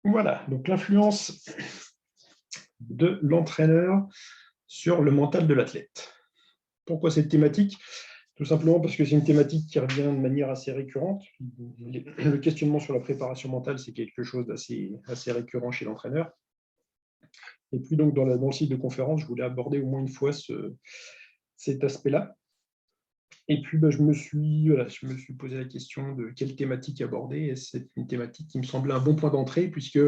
Voilà, donc l'influence de l'entraîneur sur le mental de l'athlète. Pourquoi cette thématique? Tout simplement parce que c'est une thématique qui revient de manière assez récurrente. Le questionnement sur la préparation mentale, c'est quelque chose d'assez récurrent chez l'entraîneur. Et puis donc dans le cycle de conférence, je voulais aborder au moins une fois cet aspect-là. Et puis je me suis posé la question de quelle thématique aborder. Et c'est une thématique qui me semblait un bon point d'entrée, puisque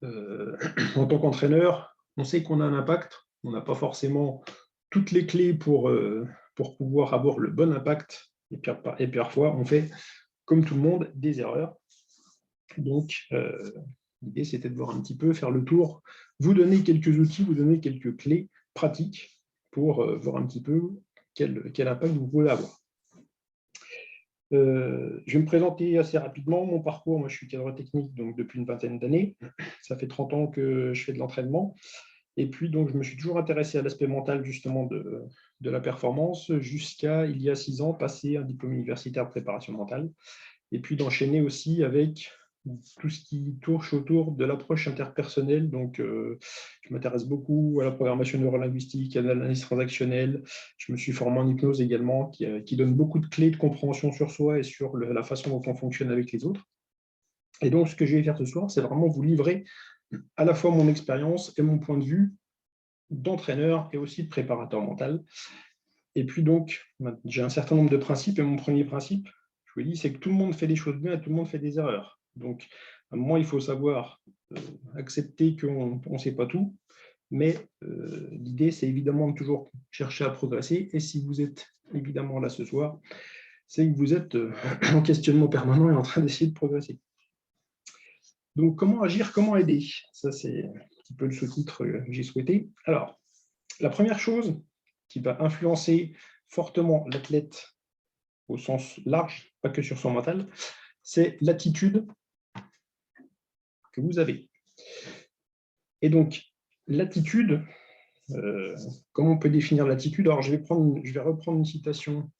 en tant qu'entraîneur, on sait qu'on a un impact. On n'a pas forcément toutes les clés pour pouvoir avoir le bon impact. Et parfois, on fait, comme tout le monde, des erreurs. Donc, l'idée, c'était de voir un petit peu, faire le tour, vous donner quelques outils, vous donner quelques clés pratiques pour voir un petit peu quel impact vous pouvez avoir. Je vais me présenter assez rapidement. Mon parcours, moi, je suis cadre technique donc depuis une vingtaine d'années. Ça fait 30 ans que je fais de l'entraînement. Et puis, donc, je me suis toujours intéressé à l'aspect mental, justement, de la performance, jusqu'à, il y a 6 ans, passer un diplôme universitaire de préparation mentale. Et puis, d'enchaîner aussi avec tout ce qui touche autour de l'approche interpersonnelle. Donc, je m'intéresse beaucoup à la programmation neurolinguistique, à l'analyse transactionnelle. Je me suis formé en hypnose également, qui donne beaucoup de clés de compréhension sur soi et sur la façon dont on fonctionne avec les autres. Et donc, ce que je vais faire ce soir, c'est vraiment vous livrer à la fois mon expérience et mon point de vue d'entraîneur et aussi de préparateur mental. Et puis donc, j'ai un certain nombre de principes, et mon premier principe, je vous dis, c'est que tout le monde fait des choses bien et tout le monde fait des erreurs. Donc, à un moment, il faut savoir accepter qu'on ne sait pas tout, mais l'idée, c'est évidemment de toujours chercher à progresser. Et si vous êtes évidemment là ce soir, c'est que vous êtes en questionnement permanent et en train d'essayer de progresser. Donc, comment agir, comment aider? Ça, c'est un petit peu le sous-titre que j'ai souhaité. Alors, la première chose qui va influencer fortement l'athlète au sens large, pas que sur son mental, c'est l'attitude que vous avez. Et donc, l'attitude, comment on peut définir l'attitude? Alors, je vais reprendre une citation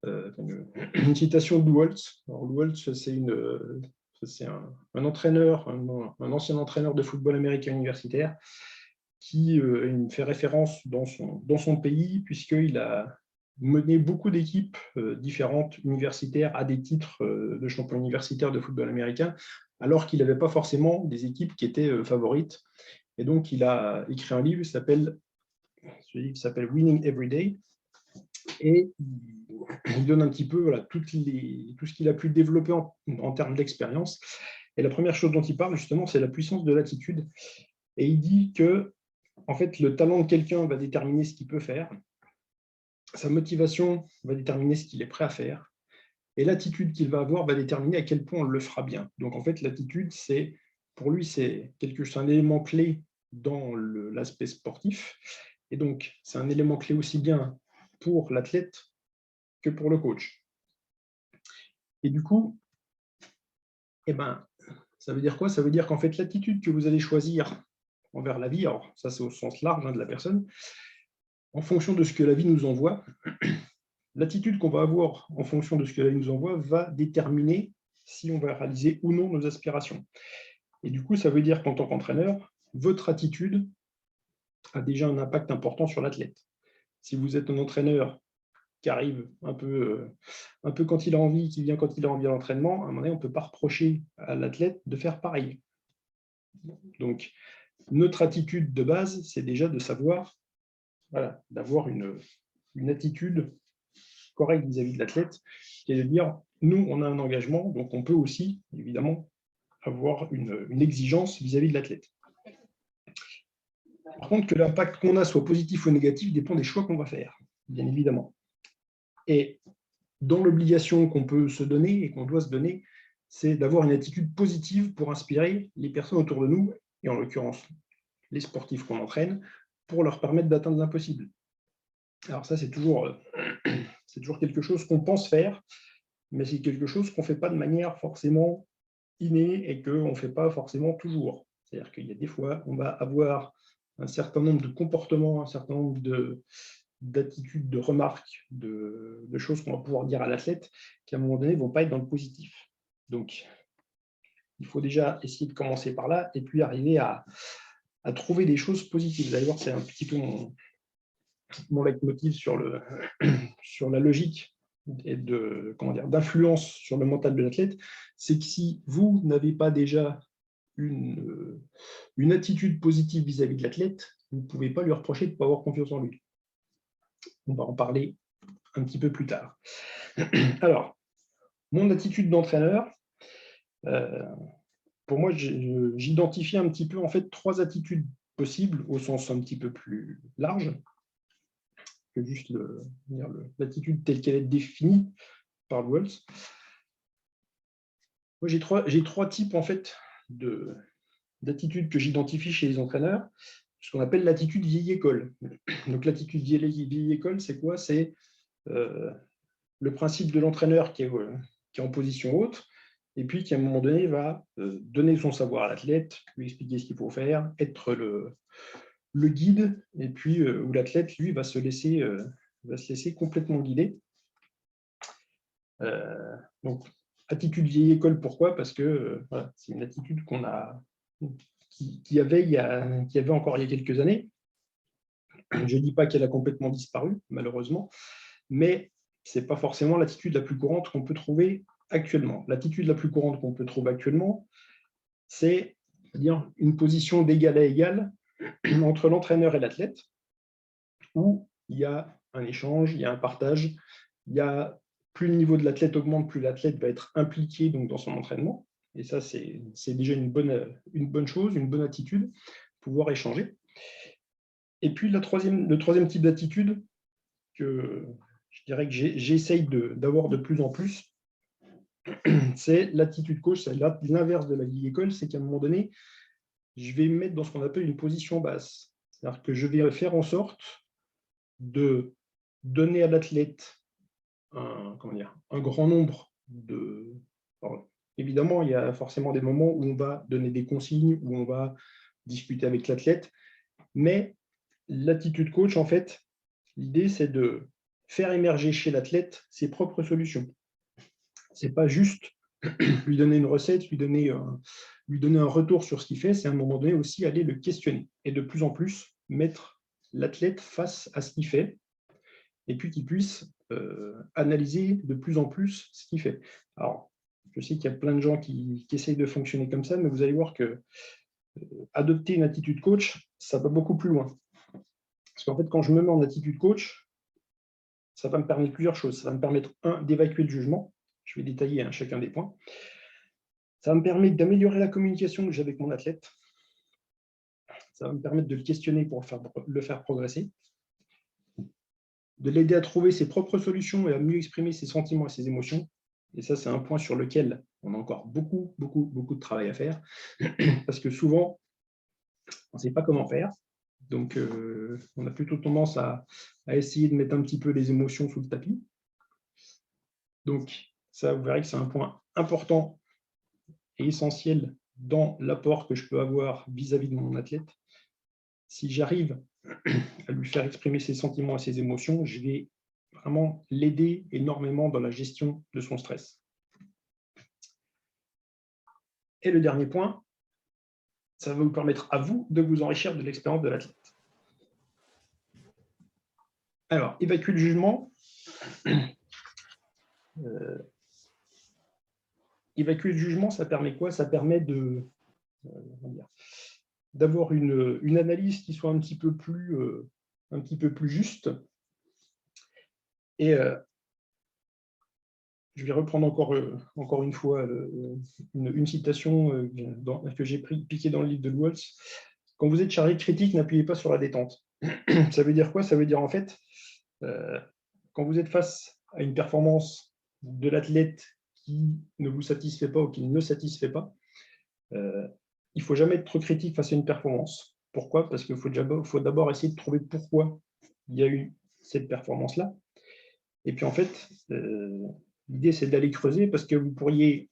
de Lou Holtz. Alors, Lou Holtz, c'est un entraîneur, un ancien entraîneur de football américain universitaire qui fait référence dans son pays, puisqu'il a mené beaucoup d'équipes différentes universitaires à des titres de champion universitaire de football américain, alors qu'il n'avait pas forcément des équipes qui étaient favorites. Et donc, il a écrit un livre, ce livre s'appelle Winning Every Day, et il donne un petit peu tout ce qu'il a pu développer en termes d'expérience. Et la première chose dont il parle, justement, c'est la puissance de l'attitude. Et il dit que en fait, le talent de quelqu'un va déterminer ce qu'il peut faire, sa motivation va déterminer ce qu'il est prêt à faire, et l'attitude qu'il va avoir va déterminer à quel point on le fera bien. Donc, en fait, l'attitude, pour lui, c'est un élément clé dans l'aspect sportif, et donc, c'est un élément clé aussi bien pour l'athlète que pour le coach. Et du coup, ça veut dire quoi? Ça veut dire qu'en fait, l'attitude que vous allez choisir envers la vie, alors ça c'est au sens large de la personne, en fonction de ce que la vie nous envoie, l'attitude qu'on va avoir en fonction de ce que la vie nous envoie va déterminer si on va réaliser ou non nos aspirations. Et du coup, ça veut dire qu'en tant qu'entraîneur, votre attitude a déjà un impact important sur l'athlète. Si vous êtes un entraîneur qui arrive un peu quand il a envie, qui vient quand il a envie à l'entraînement, à un moment donné, on ne peut pas reprocher à l'athlète de faire pareil. Donc, notre attitude de base, c'est déjà de savoir, d'avoir une attitude correcte vis-à-vis de l'athlète, qui est de dire, nous, on a un engagement, donc on peut aussi, évidemment, avoir une exigence vis-à-vis de l'athlète. Par contre, que l'impact qu'on a soit positif ou négatif dépend des choix qu'on va faire, bien évidemment. Et dans l'obligation qu'on peut se donner et qu'on doit se donner, c'est d'avoir une attitude positive pour inspirer les personnes autour de nous, et en l'occurrence les sportifs qu'on entraîne, pour leur permettre d'atteindre l'impossible. Alors ça, c'est toujours quelque chose qu'on pense faire, mais c'est quelque chose qu'on ne fait pas de manière forcément innée et qu'on ne fait pas forcément toujours. C'est-à-dire qu'il y a des fois, on va avoir un certain nombre de comportements, un certain nombre d'attitudes, de remarques, de choses qu'on va pouvoir dire à l'athlète qui, à un moment donné, ne vont pas être dans le positif. Donc, il faut déjà essayer de commencer par là et puis arriver à trouver des choses positives. Vous allez voir, c'est un petit peu mon leitmotiv sur la logique et d'influence sur le mental de l'athlète, c'est que si vous n'avez pas déjà une attitude positive vis-à-vis de l'athlète, vous ne pouvez pas lui reprocher de ne pas avoir confiance en lui. On va en parler un petit peu plus tard. Alors, mon attitude d'entraîneur, pour moi, j'identifie un petit peu en fait 3 attitudes possibles au sens un petit peu plus large que juste l'attitude telle qu'elle est définie par Wells. Moi, j'ai trois types en fait d'attitudes que j'identifie chez les entraîneurs, ce qu'on appelle l'attitude vieille école. Donc l'attitude vieille école, c'est quoi? C'est le principe de l'entraîneur qui est en position haute, et puis qui à un moment donné va donner son savoir à l'athlète, lui expliquer ce qu'il faut faire, être le guide, et puis où l'athlète, lui, va se laisser complètement guider. Donc, attitude vieille école, pourquoi? Parce que voilà, c'est une attitude qui avait encore il y a quelques années. Je ne dis pas qu'elle a complètement disparu, malheureusement, mais ce n'est pas forcément l'attitude la plus courante qu'on peut trouver actuellement. L'attitude la plus courante qu'on peut trouver actuellement, c'est une position d'égal à égal entre l'entraîneur et l'athlète, où il y a un échange, il y a un partage, plus le niveau de l'athlète augmente, plus l'athlète va être impliqué donc, dans son entraînement. Et ça, c'est déjà une bonne chose, une bonne attitude, pouvoir échanger. Et puis, le troisième type d'attitude que je dirais que j'essaye d'avoir de plus en plus, c'est l'attitude coach, c'est l'inverse de la vieille école, c'est qu'à un moment donné, je vais me mettre dans ce qu'on appelle une position basse. C'est-à-dire que je vais faire en sorte de donner à l'athlète un grand nombre de... Alors, évidemment, il y a forcément des moments où on va donner des consignes, où on va discuter avec l'athlète, mais l'attitude coach, en fait, l'idée, c'est de faire émerger chez l'athlète ses propres solutions. Ce n'est pas juste lui donner une recette, lui donner un retour sur ce qu'il fait, c'est à un moment donné aussi aller le questionner et de plus en plus mettre l'athlète face à ce qu'il fait et puis qu'il puisse analyser de plus en plus ce qu'il fait. Alors, je sais qu'il y a plein de gens qui essayent de fonctionner comme ça, mais vous allez voir que adopter une attitude coach, ça va beaucoup plus loin. Parce qu'en fait, quand je me mets en attitude coach, ça va me permettre plusieurs choses. Ça va me permettre, d'évacuer le jugement. Je vais détailler chacun des points. Ça va me permettre d'améliorer la communication que j'ai avec mon athlète. Ça va me permettre de le questionner pour le faire progresser, de l'aider à trouver ses propres solutions et à mieux exprimer ses sentiments et ses émotions. Et ça, c'est un point sur lequel on a encore beaucoup de travail à faire, parce que souvent, on ne sait pas comment faire. Donc, on a plutôt tendance à essayer de mettre un petit peu les émotions sous le tapis. Donc, ça, vous verrez que c'est un point important et essentiel dans l'apport que je peux avoir vis-à-vis de mon athlète. Si j'arrive à lui faire exprimer ses sentiments et ses émotions, je vais vraiment l'aider énormément dans la gestion de son stress. Et le dernier point, ça va vous permettre à vous de vous enrichir de l'expérience de l'athlète. Alors, évacuer le jugement. Évacuer le jugement, ça permet quoi? Ça permet d'avoir une analyse qui soit un petit peu plus juste. Et je vais reprendre encore une fois une citation que j'ai piquée dans le livre de Walls. Quand vous êtes chargé de critique, n'appuyez pas sur la détente. Ça veut dire quoi? Ça veut dire en fait, quand vous êtes face à une performance de l'athlète qui ne vous satisfait pas ou qui ne satisfait pas, il ne faut jamais être trop critique face à une performance. Pourquoi? Parce qu'il faut d'abord essayer de trouver pourquoi il y a eu cette performance-là. Et puis en fait, l'idée c'est d'aller creuser parce que vous pourriez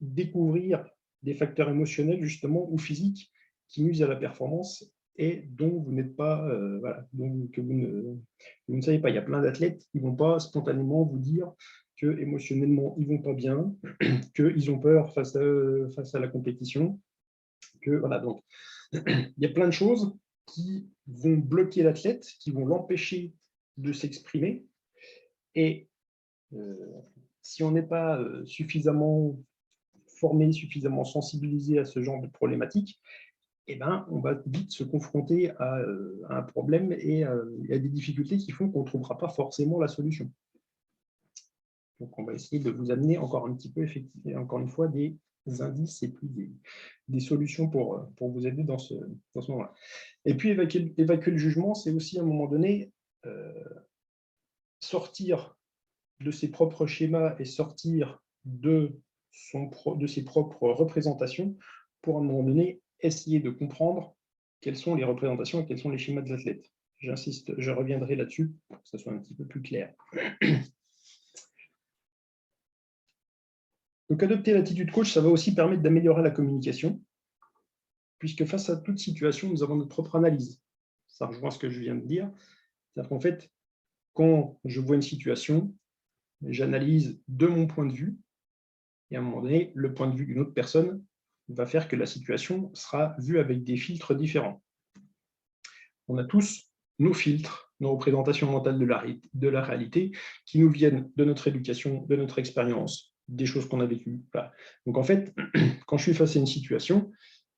découvrir des facteurs émotionnels justement ou physiques qui nuisent à la performance et dont vous n'êtes pas, que vous ne savez pas. Il y a plein d'athlètes qui ne vont pas spontanément vous dire que émotionnellement, ils ne vont pas bien, qu'ils ont peur face à la compétition. Voilà, donc, il y a plein de choses qui vont bloquer l'athlète, qui vont l'empêcher de s'exprimer. Et si on n'est pas suffisamment formé, suffisamment sensibilisé à ce genre de problématiques, eh ben, on va vite se confronter à un problème et à des difficultés qui font qu'on ne trouvera pas forcément la solution. Donc, on va essayer de vous amener encore un petit peu, effectivement, encore une fois, des indices et puis des solutions pour vous aider dans ce moment-là. Et puis, évacuer le jugement, c'est aussi à un moment donné sortir de ses propres schémas et sortir de ses propres représentations pour à un moment donné essayer de comprendre quelles sont les représentations et quels sont les schémas de l'athlète. J'insiste, je reviendrai là-dessus pour que ça soit un petit peu plus clair. Donc, adopter l'attitude coach, ça va aussi permettre d'améliorer la communication, puisque face à toute situation, nous avons notre propre analyse. Ça rejoint ce que je viens de dire. C'est-à-dire qu'en fait, quand je vois une situation, j'analyse de mon point de vue, et à un moment donné, le point de vue d'une autre personne va faire que la situation sera vue avec des filtres différents. On a tous nos filtres, nos représentations mentales de la réalité qui nous viennent de notre éducation, de notre expérience, des choses qu'on a vécues. Voilà. Donc en fait, quand je suis face à une situation,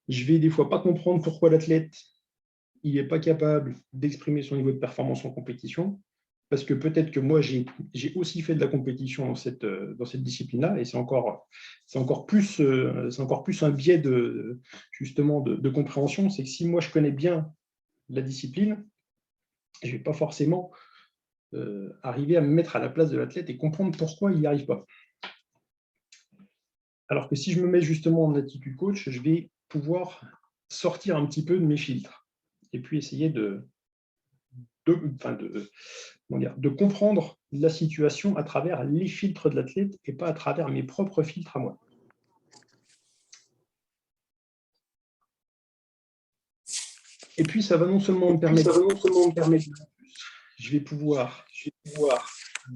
je vais des fois pas comprendre pourquoi l'athlète il n'est pas capable d'exprimer son niveau de performance en compétition, parce que peut-être que moi, j'ai aussi fait de la compétition dans cette discipline-là, et c'est encore plus un biais justement de compréhension, c'est que si moi, je connais bien la discipline, je ne vais pas forcément arriver à me mettre à la place de l'athlète et comprendre pourquoi il n'y arrive pas. Alors que si je me mets justement en attitude coach, je vais pouvoir sortir un petit peu de mes filtres et puis essayer de comprendre la situation à travers les filtres de l'athlète et pas à travers mes propres filtres à moi. Et puis, ça va non seulement me permettre, je vais pouvoir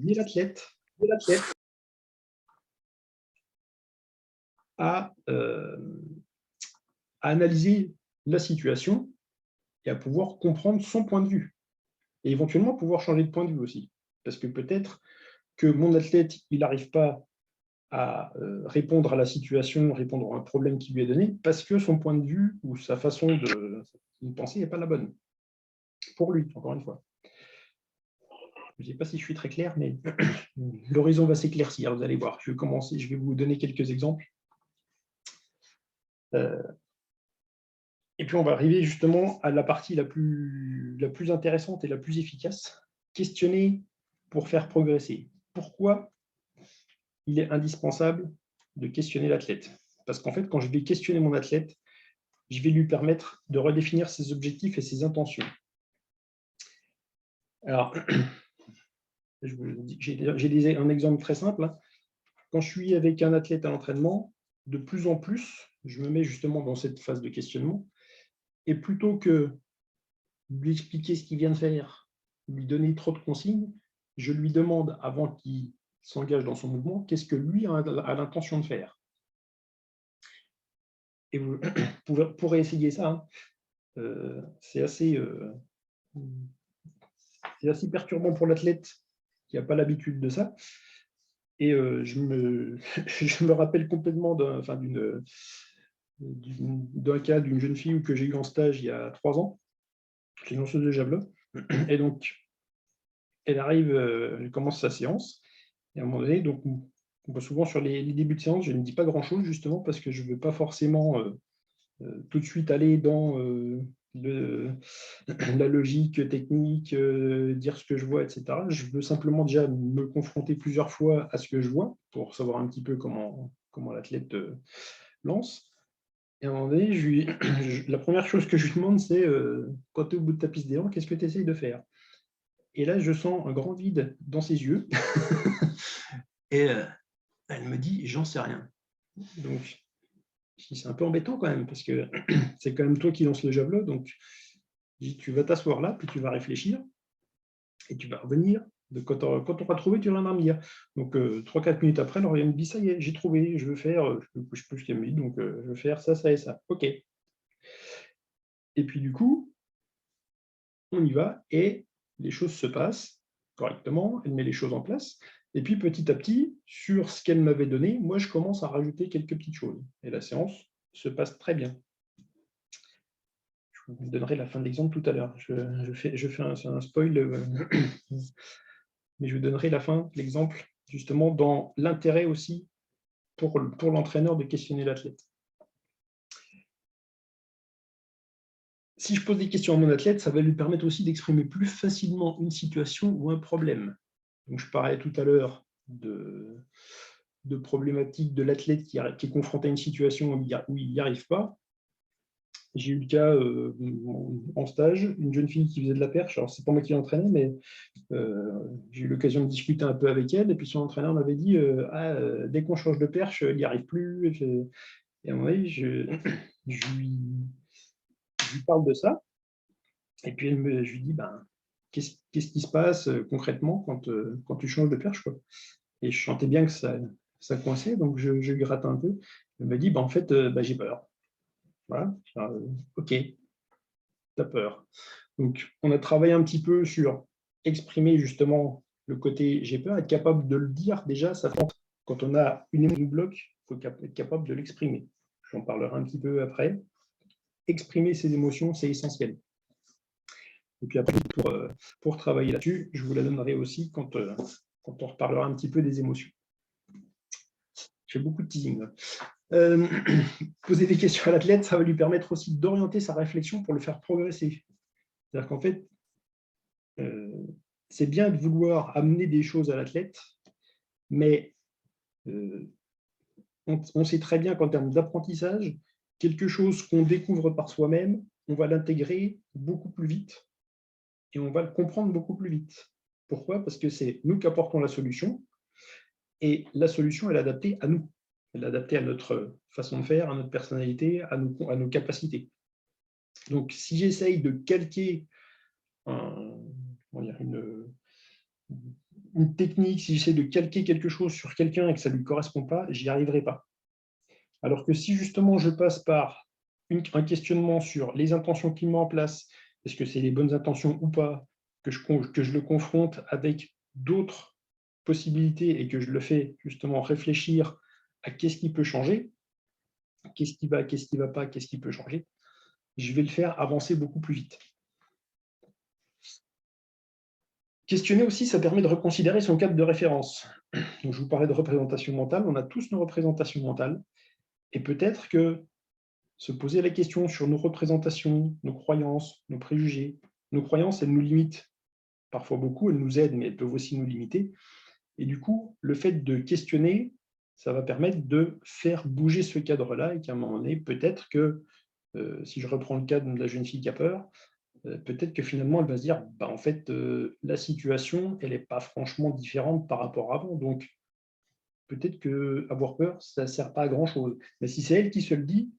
aider l'athlète à analyser la situation et à pouvoir comprendre son point de vue. Et éventuellement, pouvoir changer de point de vue aussi. Parce que peut-être que mon athlète, il n'arrive pas à répondre à la situation, répondre à un problème qui lui est donné, parce que son point de vue ou sa façon de penser n'est pas la bonne. Pour lui, encore une fois. Je ne sais pas si je suis très clair, mais l'horizon va s'éclaircir, vous allez voir. Je vais commencer, je vais vous donner quelques exemples. Et puis, on va arriver justement à la partie la plus intéressante et la plus efficace. Questionner pour faire progresser. Pourquoi il est indispensable de questionner l'athlète? Parce qu'en fait, quand je vais questionner mon athlète, je vais lui permettre de redéfinir ses objectifs et ses intentions. Alors, j'ai un exemple très simple. Quand je suis avec un athlète à l'entraînement, de plus en plus, je me mets justement dans cette phase de questionnement. Et plutôt que de lui expliquer ce qu'il vient de faire, lui donner trop de consignes, je lui demande, avant qu'il s'engage dans son mouvement, qu'est-ce que lui a l'intention de faire. Et vous pourrez essayer ça. C'est assez perturbant pour l'athlète qui n'a pas l'habitude de ça. Et je me rappelle complètement d'un cas d'une jeune fille que j'ai eu en stage il y a 3 ans, qui est lanceuse de javelot. Et donc, elle arrive, elle commence sa séance. Et à un moment donné, donc, souvent sur les débuts de séance, je ne dis pas grand-chose, justement, parce que je ne veux pas forcément tout de suite aller dans la logique technique, dire ce que je vois, etc. Je veux simplement déjà me confronter plusieurs fois à ce que je vois pour savoir un petit peu comment l'athlète lance. Et à un moment donné, la première chose que je lui demande, c'est quand tu es au bout de ta piste d'élan, qu'est-ce que tu essayes de faire? Et là, je sens un grand vide dans ses yeux. Et elle me dit, j'en sais rien. Donc, c'est un peu embêtant quand même, parce que c'est quand même toi qui lances le javelot. Donc, tu vas t'asseoir là, puis tu vas réfléchir, et tu vas revenir Quand on aura trouvé, tu viendras me dire. Donc, 3-4 minutes après, Lauriane me dit, ça y est, j'ai trouvé, je veux faire, je ne sais plus ce qu'elle me dit, donc je veux faire ça, ça et ça. OK. Et puis, du coup, on y va et les choses se passent correctement, elle met les choses en place. Et puis, petit à petit, sur ce qu'elle m'avait donné, moi, je commence à rajouter quelques petites choses. Et la séance se passe très bien. Je vous donnerai la fin de l'exemple tout à l'heure. Je fais un spoil, mais je vous donnerai la fin de l'exemple, justement, dans l'intérêt aussi pour l'entraîneur de questionner l'athlète. Si je pose des questions à mon athlète, ça va lui permettre aussi d'exprimer plus facilement une situation ou un problème. Donc, je parlais tout à l'heure de problématique de l'athlète qui est confronté à une situation où il n'y arrive pas. J'ai eu le cas en stage, une jeune fille qui faisait de la perche. Alors, c'est pas moi qui l'entraînais, mais j'ai eu l'occasion de discuter un peu avec elle. Et puis, son entraîneur m'avait dit dès qu'on change de perche, il n'y arrive plus. Et à un moment donné, je lui parle de ça. Et puis, je lui dis qu'est-ce qui se passe concrètement quand tu changes de perche, quoi. Et je sentais bien que ça coinçait, donc je gratte un peu. Elle me dit en fait, j'ai peur. Voilà. OK, tu as peur. Donc, on a travaillé un petit peu sur exprimer justement le côté j'ai peur, être capable de le dire déjà, ça compte. Quand on a une émotion qui nous bloque, il faut être capable de l'exprimer. J'en parlerai un petit peu après. Exprimer ses émotions, c'est essentiel. Et puis après, pour travailler là-dessus, je vous la donnerai aussi quand on reparlera un petit peu des émotions. J'ai beaucoup de teasing. Poser des questions à l'athlète, ça va lui permettre aussi d'orienter sa réflexion pour le faire progresser. C'est-à-dire qu'en fait, c'est bien de vouloir amener des choses à l'athlète, mais on sait très bien qu'en termes d'apprentissage, quelque chose qu'on découvre par soi-même, on va l'intégrer beaucoup plus vite et on va le comprendre beaucoup plus vite. Pourquoi? Parce que c'est nous qui apportons la solution et la solution, elle est adaptée à nous. Elle est adaptée à notre façon de faire, à notre personnalité, à nos capacités. Donc, si j'essaye de calquer une technique, si j'essaie de calquer quelque chose sur quelqu'un et que ça ne lui correspond pas, j'y arriverai pas. Alors que si justement je passe par un questionnement sur les intentions qu'il met en place, est-ce que c'est les bonnes intentions ou pas, que je le confronte avec d'autres possibilités et que je le fais justement réfléchir à qu'est-ce qui peut changer, qu'est-ce qui va pas, qu'est-ce qui peut changer, je vais le faire avancer beaucoup plus vite. Questionner aussi, ça permet de reconsidérer son cadre de référence. Donc, je vous parlais de représentation mentale, on a tous nos représentations mentales, et peut-être que se poser la question sur nos représentations, nos croyances, nos préjugés, nos croyances, elles nous limitent parfois beaucoup, elles nous aident, mais elles peuvent aussi nous limiter. Et du coup, le fait de questionner, ça va permettre de faire bouger ce cadre-là, et qu'à un moment donné, peut-être que, si je reprends le cas de la jeune fille qui a peur, peut-être que finalement, elle va se dire, en fait, la situation, elle n'est pas franchement différente par rapport à avant. Donc, peut-être qu'avoir peur, ça ne sert pas à grand-chose. Mais si c'est elle qui se le dit,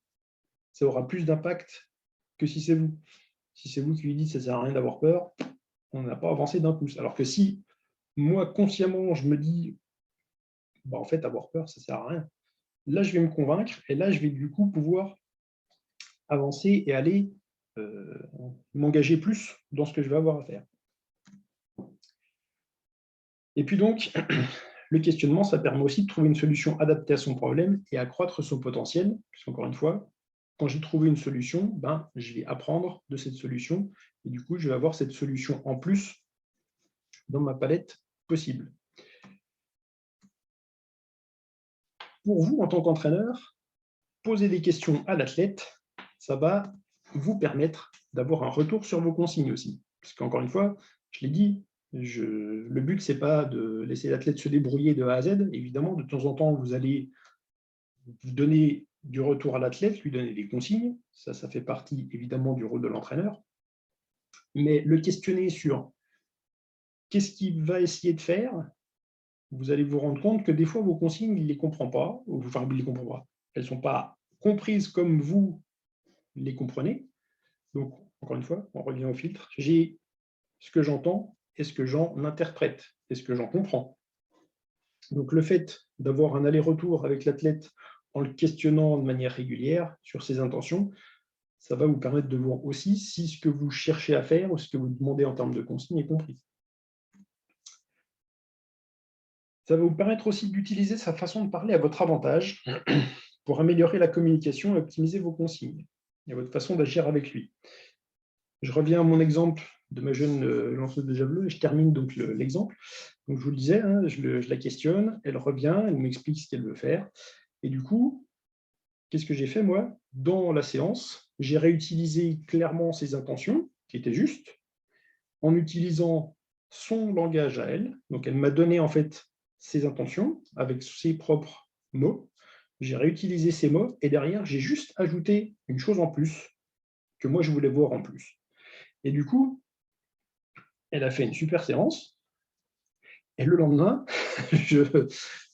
ça aura plus d'impact que si c'est vous. Si c'est vous qui lui dites que ça ne sert à rien d'avoir peur, on n'a pas avancé d'un pouce. Alors que si, moi, consciemment, je me dis, en fait, avoir peur, ça ne sert à rien, là, je vais me convaincre et là, je vais du coup pouvoir avancer et aller m'engager plus dans ce que je vais avoir à faire. Et puis donc, le questionnement, ça permet aussi de trouver une solution adaptée à son problème et accroître son potentiel, puisqu'encore une fois, quand j'ai trouvé une solution, je vais apprendre de cette solution et du coup, je vais avoir cette solution en plus dans ma palette possible. Pour vous, en tant qu'entraîneur, poser des questions à l'athlète, ça va vous permettre d'avoir un retour sur vos consignes aussi. Parce qu'encore une fois, je l'ai dit, le but, ce n'est pas de laisser l'athlète se débrouiller de A à Z. Évidemment, de temps en temps, vous allez vous donner du retour à l'athlète, lui donner des consignes. Ça fait partie évidemment du rôle de l'entraîneur. Mais le questionner sur qu'est-ce qu'il va essayer de faire, vous allez vous rendre compte que des fois, vos consignes, il ne les comprend pas. Enfin, il ne les comprend pas. Elles ne sont pas comprises comme vous les comprenez. Donc, encore une fois, on revient au filtre. J'ai ce que j'entends, est-ce que j'en interprète? Est-ce que j'en comprends? Donc, le fait d'avoir un aller-retour avec l'athlète en le questionnant de manière régulière sur ses intentions, ça va vous permettre de voir aussi si ce que vous cherchez à faire ou ce que vous demandez en termes de consigne est compris. Ça va vous permettre aussi d'utiliser sa façon de parler à votre avantage pour améliorer la communication et optimiser vos consignes et votre façon d'agir avec lui. Je reviens à mon exemple de ma jeune lanceuse de javelot et je termine donc l'exemple. Donc, je vous le disais, hein, je la questionne, elle revient, elle m'explique ce qu'elle veut faire. Et du coup, qu'est-ce que j'ai fait, moi? Dans la séance, j'ai réutilisé clairement ses intentions, qui étaient justes, en utilisant son langage à elle. Donc, elle m'a donné en fait ses intentions avec ses propres mots. J'ai réutilisé ces mots et derrière, j'ai juste ajouté une chose en plus que moi, je voulais voir en plus. Et du coup, elle a fait une super séance. Et le lendemain,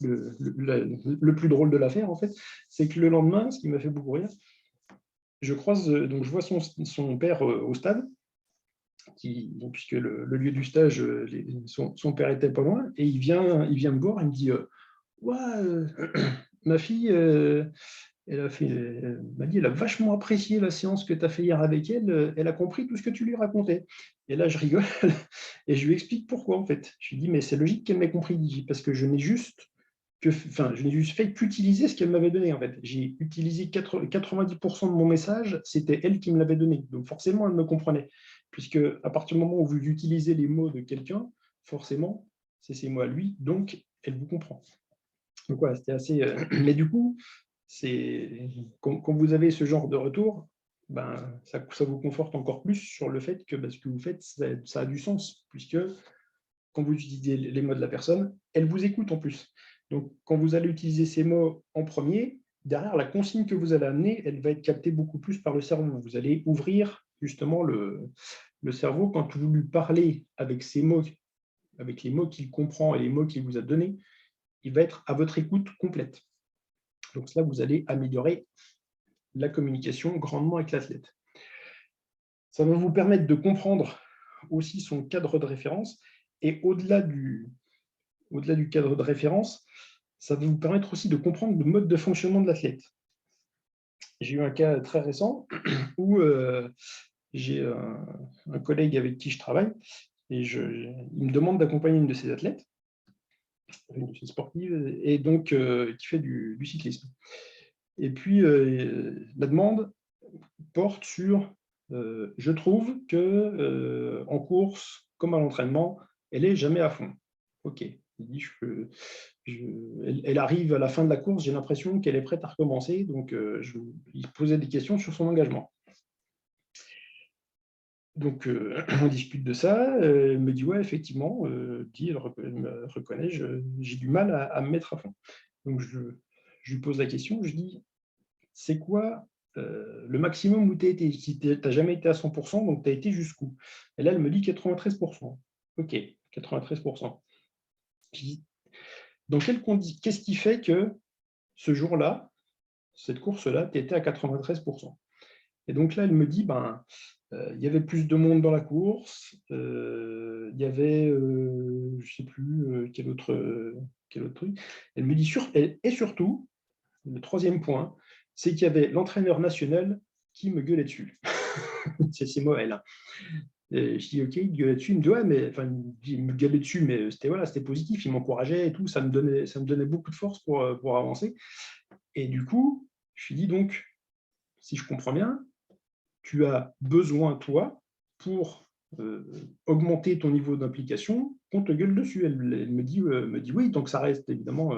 le plus drôle de l'affaire, en fait, c'est que le lendemain, ce qui m'a fait beaucoup rire, je vois son père au stade, puisque le lieu du stage, son père était pas loin, et il vient me voir, il me dit ouais, ma fille, elle m'a dit, elle a vachement apprécié la séance que tu as fait hier avec elle, elle a compris tout ce que tu lui racontais. Et là, je rigole et je lui explique pourquoi, en fait. Je lui dis, mais c'est logique qu'elle m'ait compris, parce que je n'ai juste fait qu'utiliser ce qu'elle m'avait donné, en fait. J'ai utilisé 90% de mon message, c'était elle qui me l'avait donné. Donc forcément, elle me comprenait. Puisque à partir du moment où vous utilisez les mots de quelqu'un, forcément, c'est ses mots à lui, donc elle vous comprend. Donc voilà, c'était assez. Mais du coup, quand vous avez ce genre de retour, ben, ça vous conforte encore plus sur le fait que ce que vous faites, ça a du sens, puisque quand vous utilisez les mots de la personne, elle vous écoute en plus. Donc, quand vous allez utiliser ces mots en premier, derrière, la consigne que vous allez amener, elle va être captée beaucoup plus par le cerveau. Vous allez ouvrir justement le cerveau quand vous lui parlez avec ces mots, avec les mots qu'il comprend et les mots qu'il vous a donnés, il va être à votre écoute complète. Donc, là, vous allez améliorer la communication grandement avec l'athlète. Ça va vous permettre de comprendre aussi son cadre de référence et au-delà du cadre de référence, ça va vous permettre aussi de comprendre le mode de fonctionnement de l'athlète. J'ai eu un cas très récent où j'ai un collègue avec qui je travaille et il me demande d'accompagner une de ses athlètes, une de ses sportives, et donc qui fait du cyclisme. Et puis, la demande porte sur je trouve que en course, comme à l'entraînement, elle est jamais à fond. OK. Il dit, elle arrive à la fin de la course, j'ai l'impression qu'elle est prête à recommencer. Donc, il posait des questions sur son engagement. Donc, on discute de ça. Elle me dit, ouais, effectivement, elle me reconnaît, j'ai du mal à me mettre à fond. Donc, je lui pose la question, je dis, c'est quoi le maximum où tu as été? Si tu n'as jamais été à 100%, donc tu as été jusqu'où? Et là, elle me dit 93%. OK, 93%. Je dis, qu'est-ce qui fait que ce jour-là, cette course-là, tu étais à 93%? Et donc là, elle me dit, il y avait plus de monde dans la course, il y avait, je ne sais plus, quel autre truc. Elle me dit, et surtout, le troisième point, c'est qu'il y avait l'entraîneur national qui me gueulait dessus. C'est ces mots, elle. Et je dis, OK, il gueulait dessus. Il me dit, ouais, mais il me gueulait dessus, mais c'était positif, il m'encourageait et tout, ça me donnait beaucoup de force pour avancer. Et du coup, je lui dis donc, si je comprends bien, tu as besoin, toi, pour augmenter ton niveau d'implication, qu'on te gueule dessus. Elle me dit oui, tant que ça reste évidemment,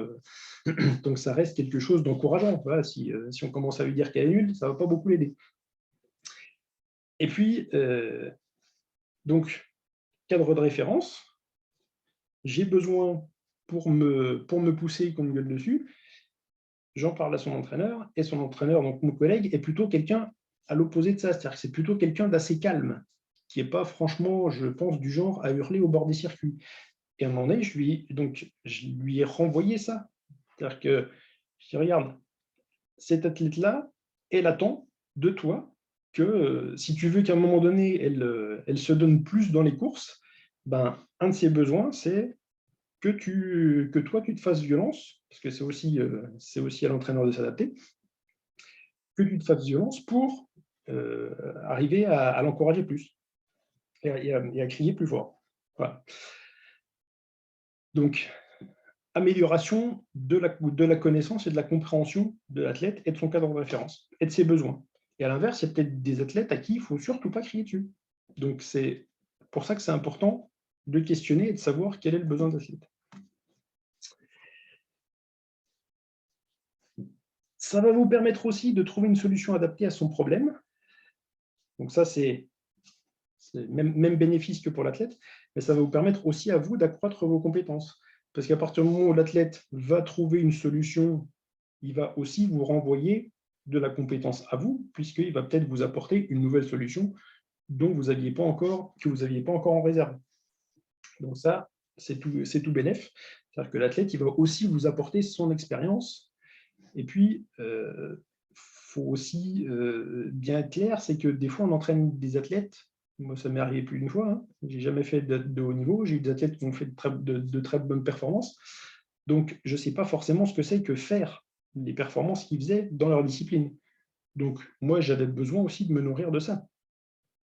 tant que ça reste quelque chose d'encourageant. Voilà, si on commence à lui dire qu'elle est nulle, ça ne va pas beaucoup l'aider. Et puis, donc, cadre de référence, j'ai besoin pour me pousser qu'on me gueule dessus, j'en parle à son entraîneur, et son entraîneur, donc mon collègue, est plutôt quelqu'un à l'opposé de ça, c'est-à-dire que c'est plutôt quelqu'un d'assez calme, qui n'est pas franchement, je pense, du genre à hurler au bord des circuits. Et à un moment donné, je lui ai renvoyé ça. C'est-à-dire que je dis, regarde, cette athlète-là, elle attend de toi que si tu veux qu'à un moment donné, elle se donne plus dans les courses, un de ces besoins, c'est que toi, tu te fasses violence, parce que c'est aussi à l'entraîneur de s'adapter, que tu te fasses violence pour arriver à l'encourager plus et à crier plus fort. Voilà. Donc, amélioration de la connaissance et de la compréhension de l'athlète et de son cadre de référence et de ses besoins. Et à l'inverse, il y a peut-être des athlètes à qui il ne faut surtout pas crier dessus. Donc, c'est pour ça que c'est important de questionner et de savoir quel est le besoin de l'athlète. Ça va vous permettre aussi de trouver une solution adaptée à son problème. Donc ça, c'est même bénéfice que pour l'athlète, mais ça va vous permettre aussi à vous d'accroître vos compétences. Parce qu'à partir du moment où l'athlète va trouver une solution, il va aussi vous renvoyer de la compétence à vous, puisqu'il va peut-être vous apporter une nouvelle solution que vous n'aviez pas encore en réserve. Donc ça, c'est tout bénef. C'est-à-dire que l'athlète, il va aussi vous apporter son expérience. Et puis, faut aussi bien être clair, c'est que des fois, on entraîne des athlètes. Moi, ça m'est arrivé plus d'une fois. Hein. Je n'ai jamais fait de haut niveau. J'ai eu des athlètes qui ont fait de très bonnes performances. Donc, je ne sais pas forcément ce que c'est que faire les performances qu'ils faisaient dans leur discipline. Donc, moi, j'avais besoin aussi de me nourrir de ça.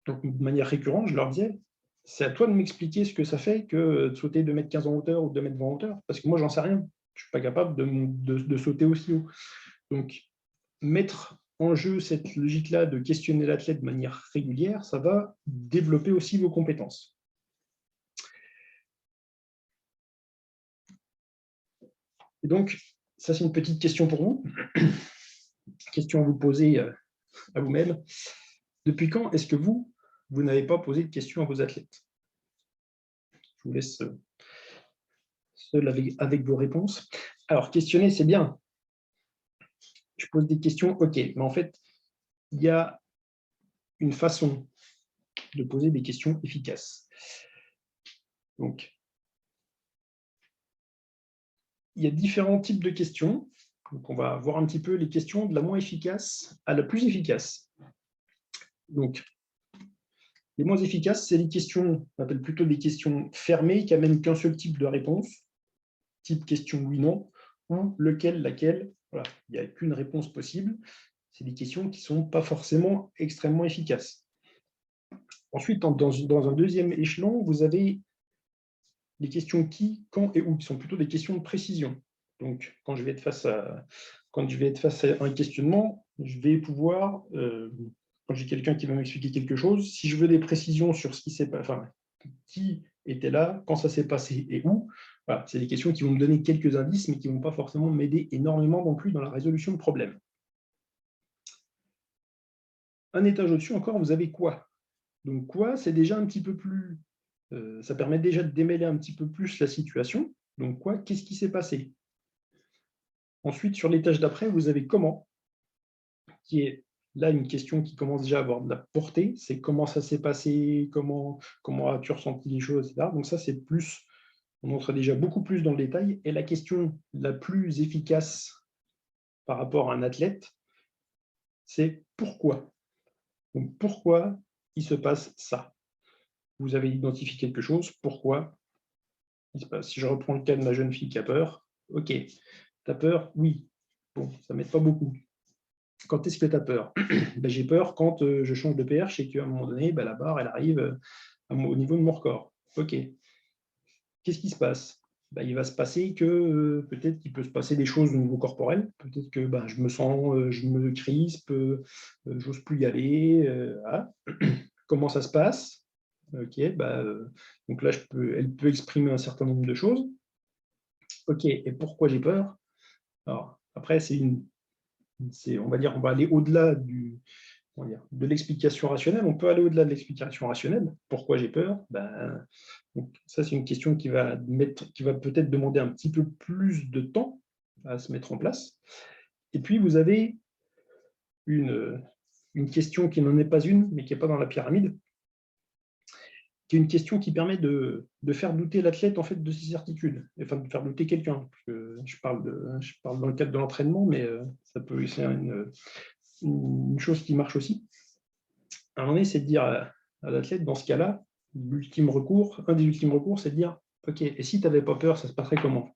Donc, de manière récurrente, je leur disais, c'est à toi de m'expliquer ce que ça fait que de sauter 2,15 m en hauteur ou 2,20 m en hauteur, parce que moi, j'en sais rien. Je ne suis pas capable de sauter aussi haut. Donc, mettre en jeu cette logique-là de questionner l'athlète de manière régulière, ça va développer aussi vos compétences. Et donc, ça, c'est une petite question pour vous. Question à vous poser à vous-même. Depuis quand est-ce que vous n'avez pas posé de questions à vos athlètes? Je vous laisse seul avec vos réponses. Alors, questionner, c'est bien. Je pose des questions, ok. Mais en fait, il y a une façon de poser des questions efficaces. Donc, il y a différents types de questions. Donc, on va voir un petit peu les questions de la moins efficace à la plus efficace. Donc, les moins efficaces, c'est les questions, on appelle plutôt des questions fermées qui n'amènent qu'un seul type de réponse, type question oui-non, ou lequel, laquelle. Voilà, il n'y a qu'une réponse possible. C'est des questions qui ne sont pas forcément extrêmement efficaces. Ensuite, dans un deuxième échelon, vous avez les questions qui, quand et où, qui sont plutôt des questions de précision. Donc, quand je vais être face à un questionnement, je vais pouvoir, quand j'ai quelqu'un qui va m'expliquer quelque chose, si je veux des précisions sur ce qui s'est passé, enfin, qui était là, quand ça s'est passé et où, voilà, c'est des questions qui vont me donner quelques indices, mais qui ne vont pas forcément m'aider énormément non plus dans la résolution de problèmes. Un étage au-dessus encore, vous avez quoi? Donc quoi, c'est déjà un petit peu plus... ça permet déjà de démêler un petit peu plus la situation. Donc quoi, qu'est-ce qui s'est passé? Ensuite, sur l'étage d'après, vous avez comment, qui est là une question qui commence déjà à avoir de la portée, c'est comment ça s'est passé, comment as-tu ressenti les choses, etc. Donc ça, c'est plus, on entre déjà beaucoup plus dans le détail. Et la question la plus efficace par rapport à un athlète, c'est pourquoi. Donc pourquoi il se passe ça? Vous avez identifié quelque chose, pourquoi il se passe? Si je reprends le cas de ma jeune fille qui a peur, ok, tu as peur? Oui. Bon, ça ne m'aide pas beaucoup. Quand est-ce que tu as peur? J'ai peur quand je change de perche et qu'à un moment donné, la barre, elle arrive au niveau de mon record. OK. Qu'est-ce qui se passe? Il va se passer que peut-être qu'il peut se passer des choses au niveau corporel. Peut-être que je me sens, je me crispe, j'ose plus y aller. Voilà. Comment ça se passe? OK. Donc là, elle peut exprimer un certain nombre de choses. OK. Et pourquoi j'ai peur? Alors, après, on va dire, on va aller au-delà de l'explication rationnelle. On peut aller au-delà de l'explication rationnelle. Pourquoi j'ai peur? Donc, ça, c'est une question qui va peut-être demander un petit peu plus de temps à se mettre en place. Et puis, vous avez une question qui n'en est pas une, mais qui n'est pas dans la pyramide, qui est une question qui permet de faire douter l'athlète en fait de ses certitudes, enfin de faire douter quelqu'un. Je parle dans le cadre de l'entraînement, mais c'est une chose qui marche aussi. À un moment donné, c'est de dire à l'athlète, dans ce cas-là, l'ultime recours, un des ultimes recours, c'est de dire, OK, et si tu n'avais pas peur, ça se passerait comment?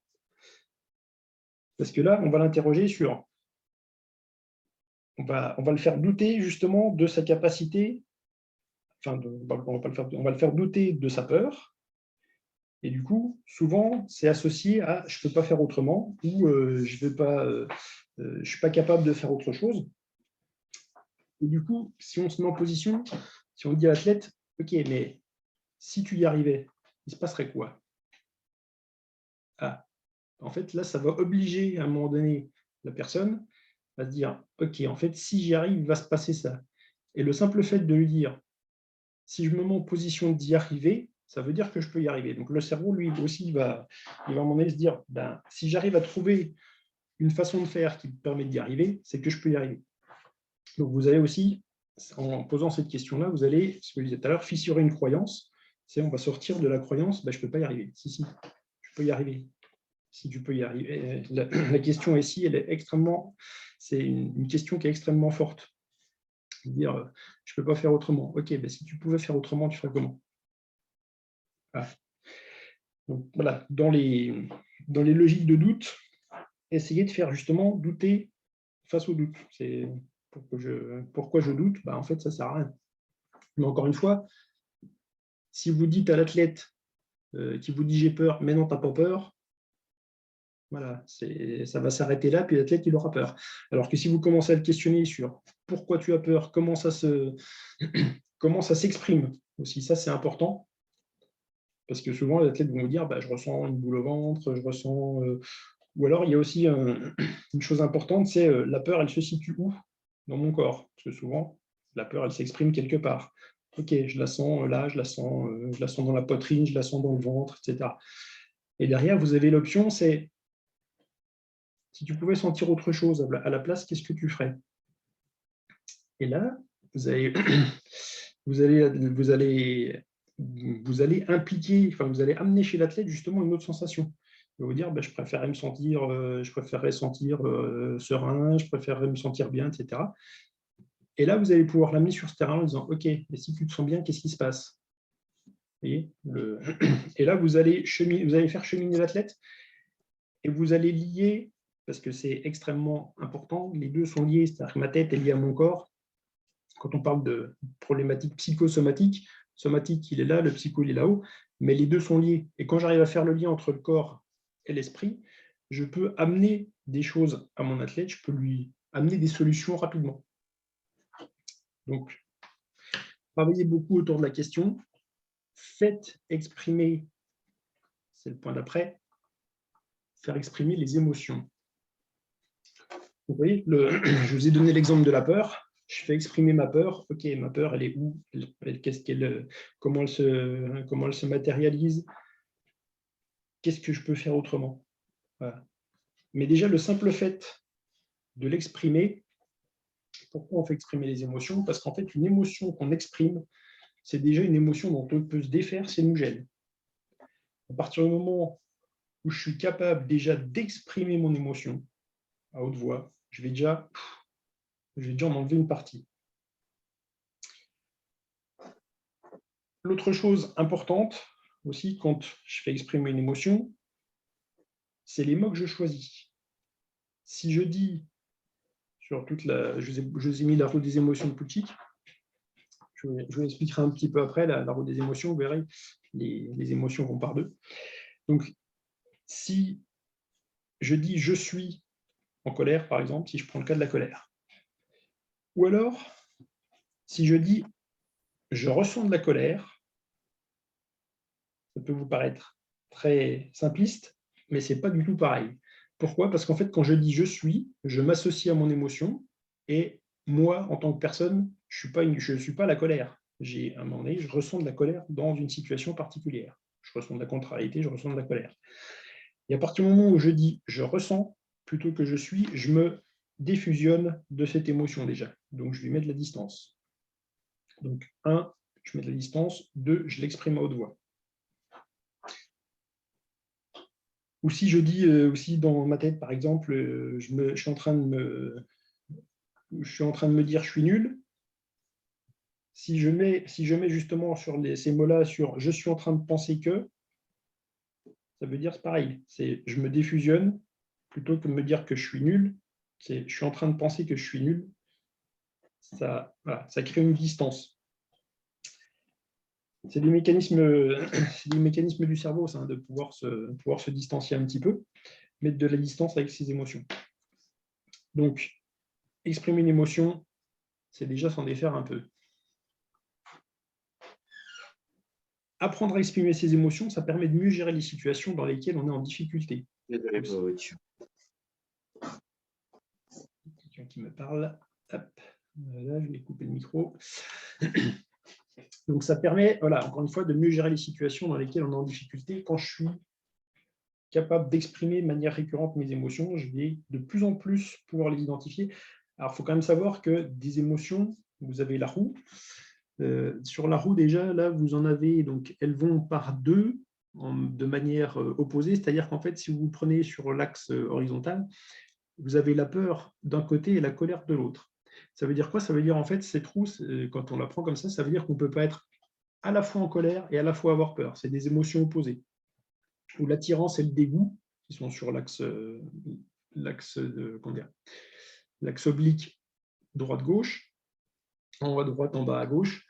Parce que là, on va l'interroger sur, on va le faire douter justement de sa capacité, enfin, on va le faire douter de sa peur. Et du coup, souvent, c'est associé à je ne peux pas faire autrement ou je ne suis pas capable de faire autre chose. Et du coup, si on se met en position, si on dit à l'athlète, OK, mais si tu y arrivais, il se passerait quoi? Ah, en fait, là, ça va obliger à un moment donné la personne à se dire, OK, en fait, si j'y arrive, il va se passer ça. Et le simple fait de lui dire, si je me mets en position d'y arriver, ça veut dire que je peux y arriver. Donc le cerveau, lui aussi, il va à un moment donné se dire, ben, si j'arrive à trouver une façon de faire qui me permet d'y arriver, c'est que je peux y arriver. Donc vous allez aussi, en posant cette question-là, vous allez, ce que je disais tout à l'heure, fissurer une croyance. C'est on va sortir de la croyance, ben, je ne peux pas y arriver. Si, je peux y arriver. Si tu peux y arriver. La question ici, elle est extrêmement, c'est une question qui est extrêmement forte. Dire, je ne peux pas faire autrement. Ok, ben, si tu pouvais faire autrement, tu ferais comment? Ah. Donc, voilà, dans les logiques de doute, essayez de faire justement douter face au doute. C'est pourquoi je doute, en fait, ça ne sert à rien. Mais encore une fois, si vous dites à l'athlète qui vous dit j'ai peur, mais non, tu n'as pas peur, voilà, ça va s'arrêter là, puis l'athlète, il aura peur. Alors que si vous commencez à le questionner sur pourquoi tu as peur, comment ça s'exprime aussi, ça c'est important, parce que souvent les athlètes vont vous dire je ressens une boule au ventre, je ressens. Ou alors il y a aussi une chose importante, c'est la peur, elle se situe où dans mon corps? Parce que souvent, la peur, elle s'exprime quelque part. Ok, je la sens là, je la sens dans la poitrine, je la sens dans le ventre, etc. Et derrière, vous avez l'option, c'est si tu pouvais sentir autre chose à la place, qu'est-ce que tu ferais? Et là, vous allez, vous allez impliquer, enfin, vous allez amener chez l'athlète justement une autre sensation. Il va vous dire, je préférerais me sentir, serein, je préférerais me sentir bien, etc. Et là, vous allez pouvoir l'amener sur ce terrain en disant, OK, et si tu te sens bien, qu'est-ce qui se passe? Et là, vous allez faire cheminer l'athlète et vous allez lier, parce que c'est extrêmement important, les deux sont liés, c'est-à-dire que ma tête est liée à mon corps. Quand on parle de problématiques psychosomatiques, somatique, il est là, le psycho, il est là-haut, mais les deux sont liés. Et quand j'arrive à faire le lien entre le corps et l'esprit, je peux amener des choses à mon athlète, je peux lui amener des solutions rapidement. Donc, travaillez beaucoup autour de la question, faites exprimer, c'est le point d'après, faire exprimer les émotions. Vous voyez, je vous ai donné l'exemple de la peur. Je fais exprimer ma peur. Ok, ma peur, elle est où? Comment elle se matérialise? Qu'est-ce que je peux faire autrement? Voilà. Mais déjà, le simple fait de l'exprimer, pourquoi on fait exprimer les émotions? Parce qu'en fait, une émotion qu'on exprime, c'est déjà une émotion dont on peut se défaire si elle nous gêne. À partir du moment où je suis capable déjà d'exprimer mon émotion à haute voix, je vais déjà en enlever une partie. L'autre chose importante aussi, quand je fais exprimer une émotion, c'est les mots que je choisis. Si je dis, sur toute je vous ai mis la roue des émotions de Plutchik, je vous expliquerai un petit peu après, la roue des émotions, vous verrez, les émotions vont par deux. Donc, si je dis « je suis » en colère, par exemple, si je prends le cas de la colère, ou alors, si je dis « je ressens de la colère », ça peut vous paraître très simpliste, mais ce n'est pas du tout pareil. Pourquoi? Parce qu'en fait, quand je dis « je suis », je m'associe à mon émotion et moi, en tant que personne, je ne suis pas la colère. À un moment donné, je ressens de la colère dans une situation particulière. Je ressens de la contrariété, je ressens de la colère. Et à partir du moment où je dis « je ressens » plutôt que « je suis », je me défusionne de cette émotion déjà. Donc, je lui mets de la distance. Donc, 1, je mets de la distance. 2, je l'exprime à haute voix. Ou si je dis aussi dans ma tête, par exemple, je suis en train de me dire « je suis nul », Si je mets justement sur ces mots-là, sur « je suis en train de penser que », ça veut dire c'est pareil. Je me défusionne, plutôt que de me dire que je suis nul, je suis en train de penser que je suis nul. Ça, voilà, ça crée une distance. C'est des mécanismes du cerveau, ça, de pouvoir se distancier un petit peu, mettre de la distance avec ses émotions. Donc, exprimer une émotion, c'est déjà s'en défaire un peu. Apprendre à exprimer ses émotions, ça permet de mieux gérer les situations dans lesquelles on est en difficulté. Quelqu'un qui me parle. Hop. Là, je vais couper le micro. Donc, ça permet, voilà, encore une fois, de mieux gérer les situations dans lesquelles on est en difficulté. Quand je suis capable d'exprimer de manière récurrente mes émotions, je vais de plus en plus pouvoir les identifier. Alors, il faut quand même savoir que des émotions, vous avez la roue. Sur la roue, déjà, là, vous en avez, donc elles vont par deux de manière opposée, c'est-à-dire qu'en fait, si vous prenez sur l'axe horizontal, vous avez la peur d'un côté et la colère de l'autre. Ça veut dire quoi? Ça veut dire, en fait, cette roue, quand on la prend comme ça veut dire qu'on ne peut pas être à la fois en colère et à la fois avoir peur. C'est des émotions opposées. Ou l'attirance et le dégoût, qui sont sur l'axe oblique droite-gauche, en haut à droite, en bas à gauche,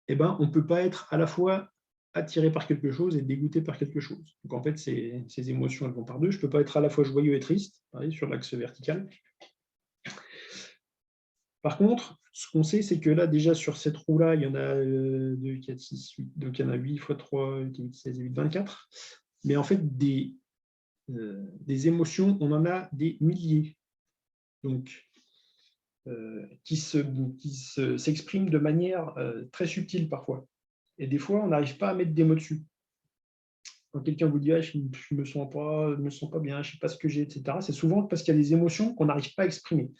eh ben, on ne peut pas être à la fois attiré par quelque chose et dégoûté par quelque chose. Donc, en fait, ces émotions, elles vont par deux. Je ne peux pas être à la fois joyeux et triste, pareil, sur l'axe vertical. Par contre, ce qu'on sait, c'est que là, déjà, sur cette roue-là, il y en a 2, 4, 6, 8. Donc, il y en a 8 x 3, 8, 16, 8, 24. Mais en fait, des émotions, on en a des milliers. Donc, qui s'expriment de manière très subtile parfois. Et des fois, on n'arrive pas à mettre des mots dessus. Quand quelqu'un vous dit ah, je ne me sens pas bien, je ne sais pas ce que j'ai, etc., c'est souvent parce qu'il y a des émotions qu'on n'arrive pas à exprimer.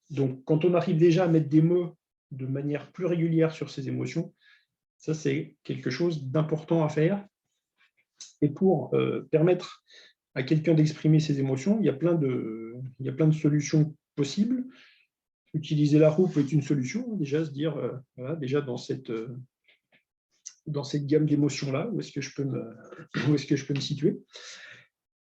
Donc, quand on arrive déjà à mettre des mots de manière plus régulière sur ces émotions, ça, c'est quelque chose d'important à faire. Et pour permettre à quelqu'un d'exprimer ses émotions, il y a plein de solutions possibles. Utiliser la roue peut être une solution, déjà se dire, voilà, déjà dans cette gamme d'émotions-là, où est-ce que je peux me situer.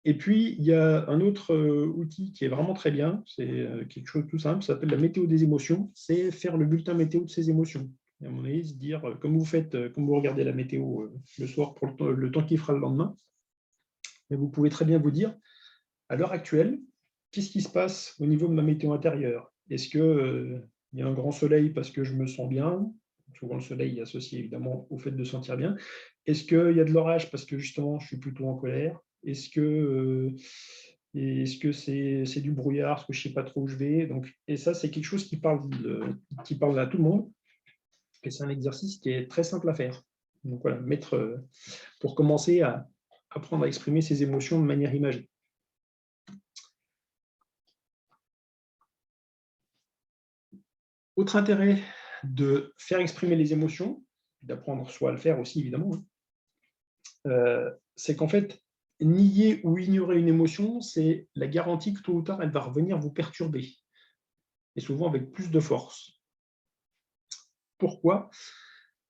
Et puis, il y a un autre outil qui est vraiment très bien, c'est quelque chose de tout simple, ça s'appelle la météo des émotions, c'est faire le bulletin météo de ses émotions. Et à mon avis, se dire, comme vous regardez la météo le soir pour le temps qu'il fera le lendemain, et vous pouvez très bien vous dire, à l'heure actuelle, qu'est-ce qui se passe au niveau de ma météo intérieure? Est-ce qu'il y a un grand soleil parce que je me sens bien? Souvent, le soleil est associé évidemment au fait de se sentir bien. Est-ce qu'il y a de l'orage parce que justement, je suis plutôt en colère? Est-ce que c'est du brouillard parce que je ne sais pas trop où je vais? Donc, et ça, c'est quelque chose qui parle à tout le monde. Et c'est un exercice qui est très simple à faire. Donc voilà, pour commencer à apprendre à exprimer ses émotions de manière imagée. Autre intérêt de faire exprimer les émotions, d'apprendre soit à le faire aussi évidemment, c'est qu'en fait, nier ou ignorer une émotion, c'est la garantie que tôt ou tard, elle va revenir vous perturber, et souvent avec plus de force. Pourquoi?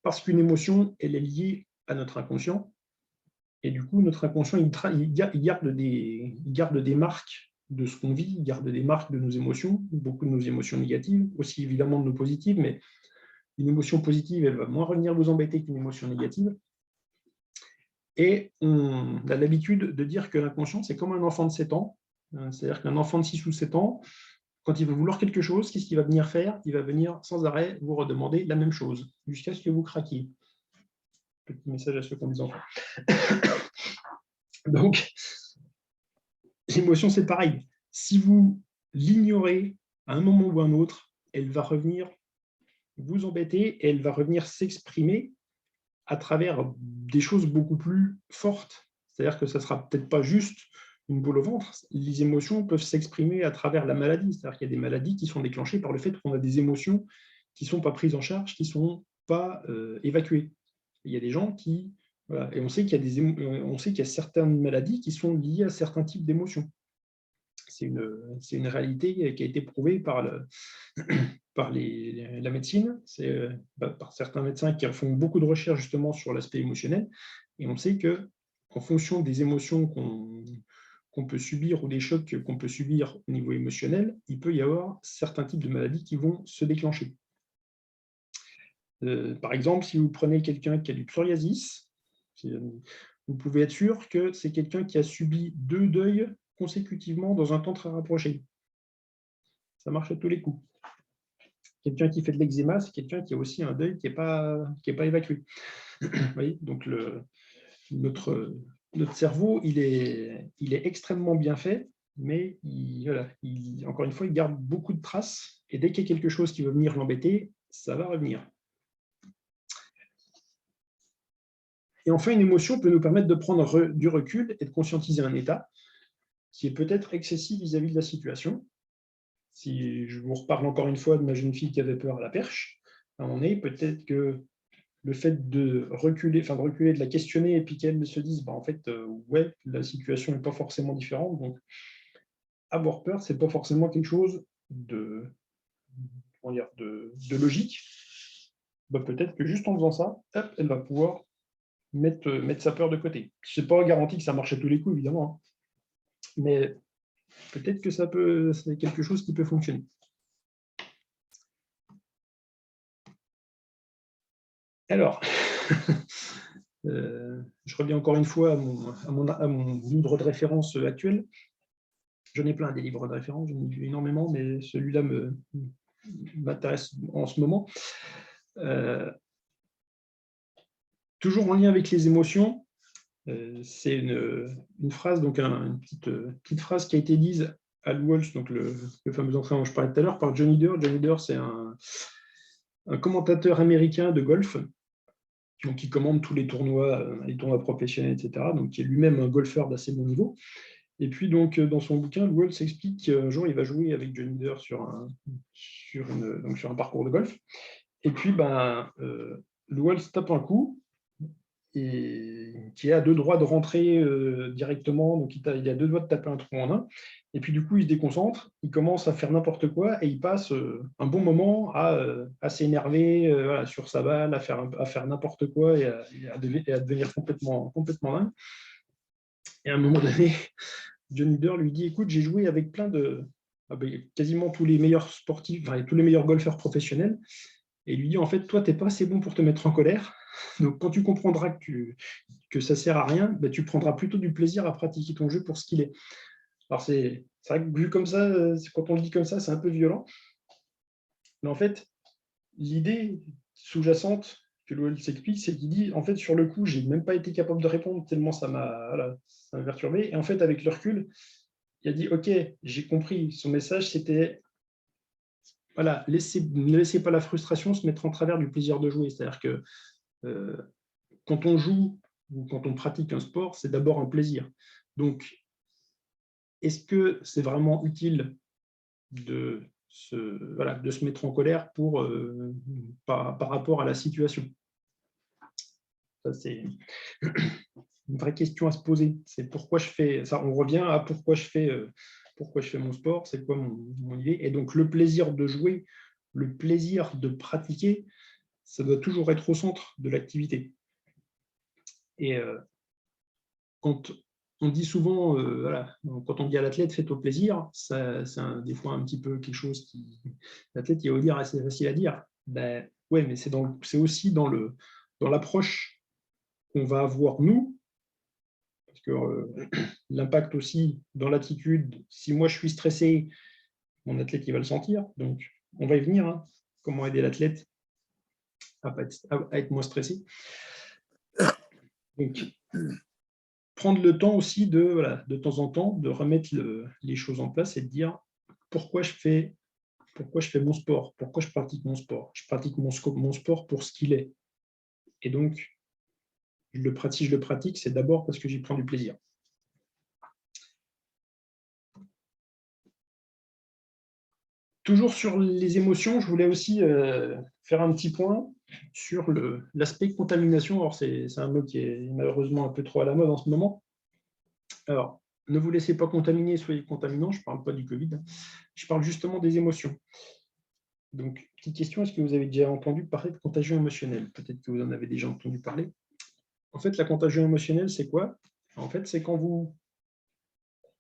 Parce qu'une émotion, elle est liée à notre inconscient, et du coup, notre inconscient, il garde des marques de ce qu'on vit, il garde des marques de nos émotions, beaucoup de nos émotions négatives, aussi évidemment de nos positives, mais une émotion positive, elle va moins revenir vous embêter qu'une émotion négative. Et on a l'habitude de dire que l'inconscient, c'est comme un enfant de 7 ans. C'est-à-dire qu'un enfant de 6 ou 7 ans, quand il veut vouloir quelque chose, qu'est-ce qu'il va venir faire? Il va venir sans arrêt vous redemander la même chose, jusqu'à ce que vous craquiez. Petit message à ceux qui ont des enfants. Donc, l'émotion, c'est pareil. Si vous l'ignorez à un moment ou à un autre, elle va revenir vous embêter et elle va revenir s'exprimer à travers des choses beaucoup plus fortes. C'est-à-dire que ça ne sera peut-être pas juste une boule au ventre. Les émotions peuvent s'exprimer à travers la maladie. C'est-à-dire qu'il y a des maladies qui sont déclenchées par le fait qu'on a des émotions qui ne sont pas prises en charge, qui ne sont pas évacuées. Il y a des gens qui... Voilà, et on sait qu'il y a certaines maladies qui sont liées à certains types d'émotions. une réalité qui a été prouvée par, la médecine, par certains médecins qui font beaucoup de recherches justement sur l'aspect émotionnel. Et on sait qu'en fonction des émotions qu'on peut subir ou des chocs qu'on peut subir au niveau émotionnel, il peut y avoir certains types de maladies qui vont se déclencher. Par exemple, si vous prenez quelqu'un qui a du psoriasis, vous pouvez être sûr que c'est quelqu'un qui a subi 2 deuils consécutivement dans un temps très rapproché. Ça marche à tous les coups. Quelqu'un qui fait de l'eczéma, c'est quelqu'un qui a aussi un deuil qui n'est pas évacué. Vous voyez, donc notre cerveau, il est extrêmement bien fait, mais encore une fois, il garde beaucoup de traces, et dès qu'il y a quelque chose qui veut venir l'embêter, ça va revenir. Et enfin, une émotion peut nous permettre de prendre du recul et de conscientiser un état qui est peut-être excessif vis-à-vis de la situation. Si je vous reparle encore une fois de ma jeune fille qui avait peur à la perche, à un moment donné, peut-être que le fait de reculer, de la questionner et puis qu'elle se dise, en fait, ouais, la situation n'est pas forcément différente, donc avoir peur, ce n'est pas forcément quelque chose de logique. Peut-être que juste en faisant ça, hop, elle va pouvoir mettre sa peur de côté. Ce n'est pas garanti que ça marche à tous les coups, évidemment, hein. Mais peut-être que c'est quelque chose qui peut fonctionner. Alors, je reviens encore une fois à mon livre de référence actuel. J'en ai plein des livres de référence, j'en ai lu énormément, mais celui-là m'intéresse en ce moment. Toujours en lien avec les émotions, c'est une phrase, donc une petite phrase qui a été dite à Walsh, donc le fameux entraîneur dont je parlais tout à l'heure, par Johnny Dore. Johnny Dore, c'est un commentateur américain de golf, donc qui commande tous les tournois professionnels, etc., donc qui est lui-même un golfeur d'assez bon niveau. Et puis, donc, dans son bouquin, Walsh explique qu'un jour, il va jouer avec Johnny Dore sur un parcours de golf. Et puis, Walsh tape un coup, et qui est à 2 doigts de rentrer directement, donc il a 2 doigts de taper un trou en un, et puis du coup il se déconcentre, il commence à faire n'importe quoi, et il passe un bon moment à s'énerver sur sa balle, à faire n'importe quoi, et à devenir complètement dingue. Et à un moment donné, Johnny Dore lui dit, écoute, j'ai joué avec quasiment tous les meilleurs sportifs, tous les meilleurs golfeurs professionnels, et il lui dit, en fait, toi, tu n'es pas assez bon pour te mettre en colère. Donc, quand tu comprendras que ça ne sert à rien, tu prendras plutôt du plaisir à pratiquer ton jeu pour ce qu'il est. Alors, c'est vrai que vu comme ça, quand on le dit comme ça, c'est un peu violent. Mais en fait, l'idée sous-jacente que Lowell s'explique, c'est qu'il dit, en fait, sur le coup, je n'ai même pas été capable de répondre tellement ça m'a perturbé. Et en fait, avec le recul, il a dit, OK, j'ai compris. Son message, c'était, voilà, ne laissez pas la frustration se mettre en travers du plaisir de jouer. C'est-à-dire que quand on joue ou quand on pratique un sport, c'est d'abord un plaisir. Donc, est-ce que c'est vraiment utile de se mettre en colère par rapport à la situation? Ça, c'est une vraie question à se poser. C'est pourquoi je fais ça. On revient à pourquoi je fais mon sport, c'est quoi mon idée. Et donc, le plaisir de jouer, le plaisir de pratiquer, ça doit toujours être au centre de l'activité. Et quand on dit souvent, quand on dit à l'athlète, fais-toi plaisir, c'est des fois un petit peu quelque chose qui... L'athlète, il va dire, c'est facile à dire. Ouais, mais c'est aussi dans l'approche qu'on va avoir nous, parce que l'impact aussi dans l'attitude, si moi je suis stressé, mon athlète, il va le sentir. Donc, on va y venir. Hein. Comment aider l'athlète à être moins stressé. Donc, prendre le temps aussi de temps en temps, de remettre les choses en place et de dire pourquoi je fais mon sport, pourquoi je pratique mon sport. Je pratique mon sport pour ce qu'il est. Et donc, je le pratique, c'est d'abord parce que j'y prends du plaisir. Toujours sur les émotions, je voulais aussi faire un petit point sur l'aspect contamination. Alors, c'est un mot qui est malheureusement un peu trop à la mode en ce moment. Alors, ne vous laissez pas contaminer, soyez contaminant. Je ne parle pas du Covid, hein. Je parle justement des émotions. Donc, petite question, est-ce que vous avez déjà entendu parler de contagion émotionnelle? Peut-être que vous en avez déjà entendu parler. En fait, la contagion émotionnelle, c'est quoi? En fait, c'est quand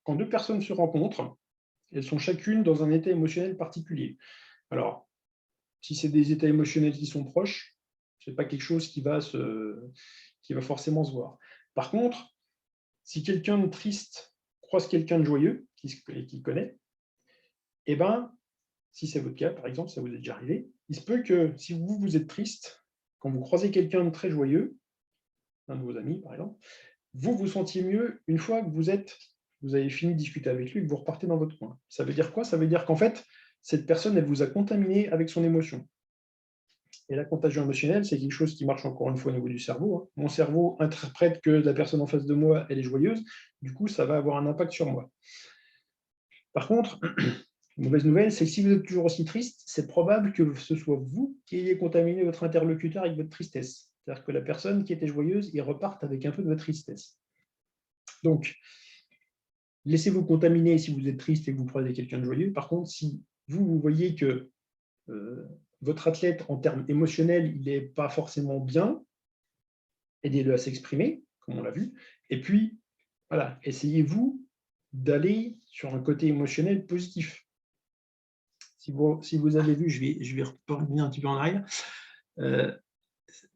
deux personnes se rencontrent, elles sont chacune dans un état émotionnel particulier. Alors, si c'est des états émotionnels qui sont proches, ce n'est pas quelque chose qui va forcément se voir. Par contre, si quelqu'un de triste croise quelqu'un de joyeux, qui connaît, eh ben, si c'est votre cas, par exemple, ça vous est déjà arrivé, il se peut que si vous êtes triste, quand vous croisez quelqu'un de très joyeux, un de vos amis, par exemple, vous vous sentiez mieux une fois que vous avez fini de discuter avec lui et que vous repartez dans votre coin. Ça veut dire quoi? Ça veut dire qu'en fait, cette personne, elle vous a contaminé avec son émotion. Et la contagion émotionnelle, c'est quelque chose qui marche encore une fois au niveau du cerveau, hein. Mon cerveau interprète que la personne en face de moi, elle est joyeuse, du coup, ça va avoir un impact sur moi. Par contre, mauvaise nouvelle, c'est que si vous êtes toujours aussi triste, c'est probable que ce soit vous qui ayez contaminé votre interlocuteur avec votre tristesse. C'est-à-dire que la personne qui était joyeuse, il reparte avec un peu de votre tristesse. Donc, laissez-vous contaminer si vous êtes triste et que vous croisez quelqu'un de joyeux. Par contre, si vous voyez que votre athlète, en termes émotionnels, il n'est pas forcément bien, aidez-le à s'exprimer, comme on l'a vu. Et puis, voilà, essayez-vous d'aller sur un côté émotionnel positif. Si vous avez vu, je vais revenir un petit peu en arrière.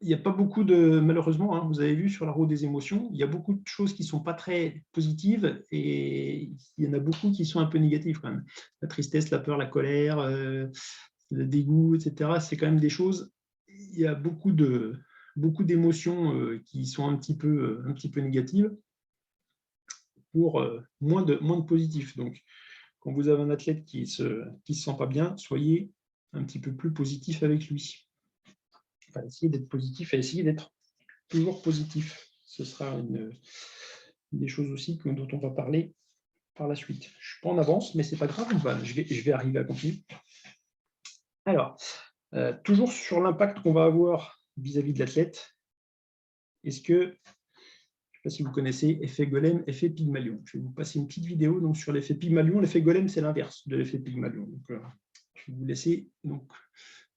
Il n'y a pas beaucoup de, malheureusement, hein, vous avez vu sur la route des émotions, il y a beaucoup de choses qui ne sont pas très positives et il y en a beaucoup qui sont un peu négatives quand même. La tristesse, la peur, la colère, le dégoût, etc. C'est quand même des choses, il y a beaucoup d'émotions qui sont un petit peu négatives pour moins de positifs. Donc, quand vous avez un athlète qui ne se sent pas bien, soyez un petit peu plus positif avec lui. Enfin, essayez d'être positif et essayez d'être toujours positif. Ce sera une des choses aussi dont on va parler par la suite. Je ne suis pas en avance, mais ce n'est pas grave, je vais arriver à continuer. Alors, toujours sur l'impact qu'on va avoir vis-à-vis de l'athlète, est-ce que, je ne sais pas si vous connaissez effet Golem, effet Pygmalion. Je vais vous passer une petite vidéo donc, sur l'effet Pygmalion. L'effet Golem, c'est l'inverse de l'effet Pygmalion. Donc, je vais vous laisser donc,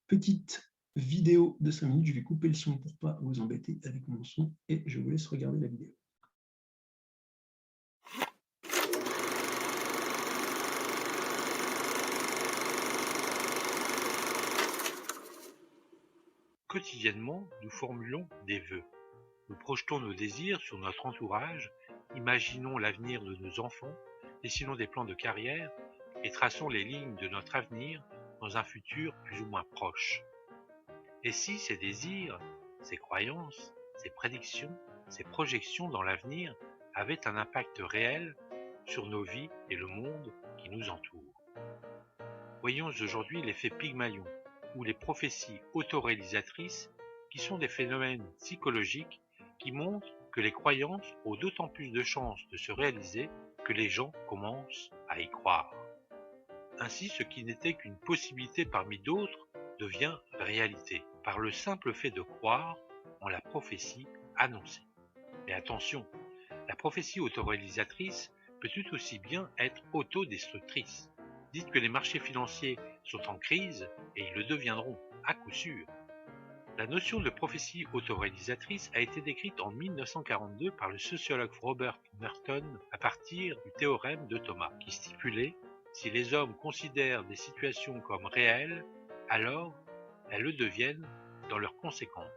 petite vidéo de 5 minutes. Je vais couper le son pour ne pas vous embêter avec mon son et je vous laisse regarder la vidéo. Quotidiennement, nous formulons des vœux. Nous projetons nos désirs sur notre entourage, imaginons l'avenir de nos enfants, dessinons des plans de carrière et traçons les lignes de notre avenir dans un futur plus ou moins proche. Et si ces désirs, ces croyances, ces prédictions, ces projections dans l'avenir avaient un impact réel sur nos vies et le monde qui nous entoure? Voyons aujourd'hui l'effet Pygmalion, ou les prophéties autoréalisatrices, qui sont des phénomènes psychologiques qui montrent que les croyances ont d'autant plus de chances de se réaliser que les gens commencent à y croire. Ainsi, ce qui n'était qu'une possibilité parmi d'autres devient réalité, par le simple fait de croire en la prophétie annoncée. Mais attention, la prophétie autoréalisatrice peut tout aussi bien être autodestructrice. Dites que les marchés financiers sont en crise et ils le deviendront, à coup sûr. La notion de prophétie autoréalisatrice a été décrite en 1942 par le sociologue Robert Merton à partir du théorème de Thomas, qui stipulait « Si les hommes considèrent des situations comme réelles, alors elles le deviennent dans leurs conséquences ».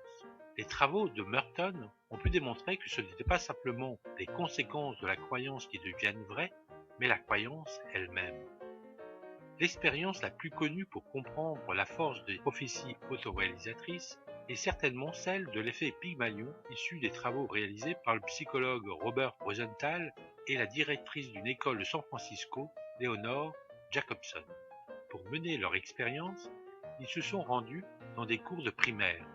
Les travaux de Merton ont pu démontrer que ce n'était pas simplement les conséquences de la croyance qui deviennent vraies, mais la croyance elle-même. L'expérience la plus connue pour comprendre la force des prophéties autoréalisatrices est certainement celle de l'effet Pygmalion issu des travaux réalisés par le psychologue Robert Rosenthal et la directrice d'une école de San Francisco, Leonore Jacobson. Pour mener leur expérience, ils se sont rendus dans des cours de primaire.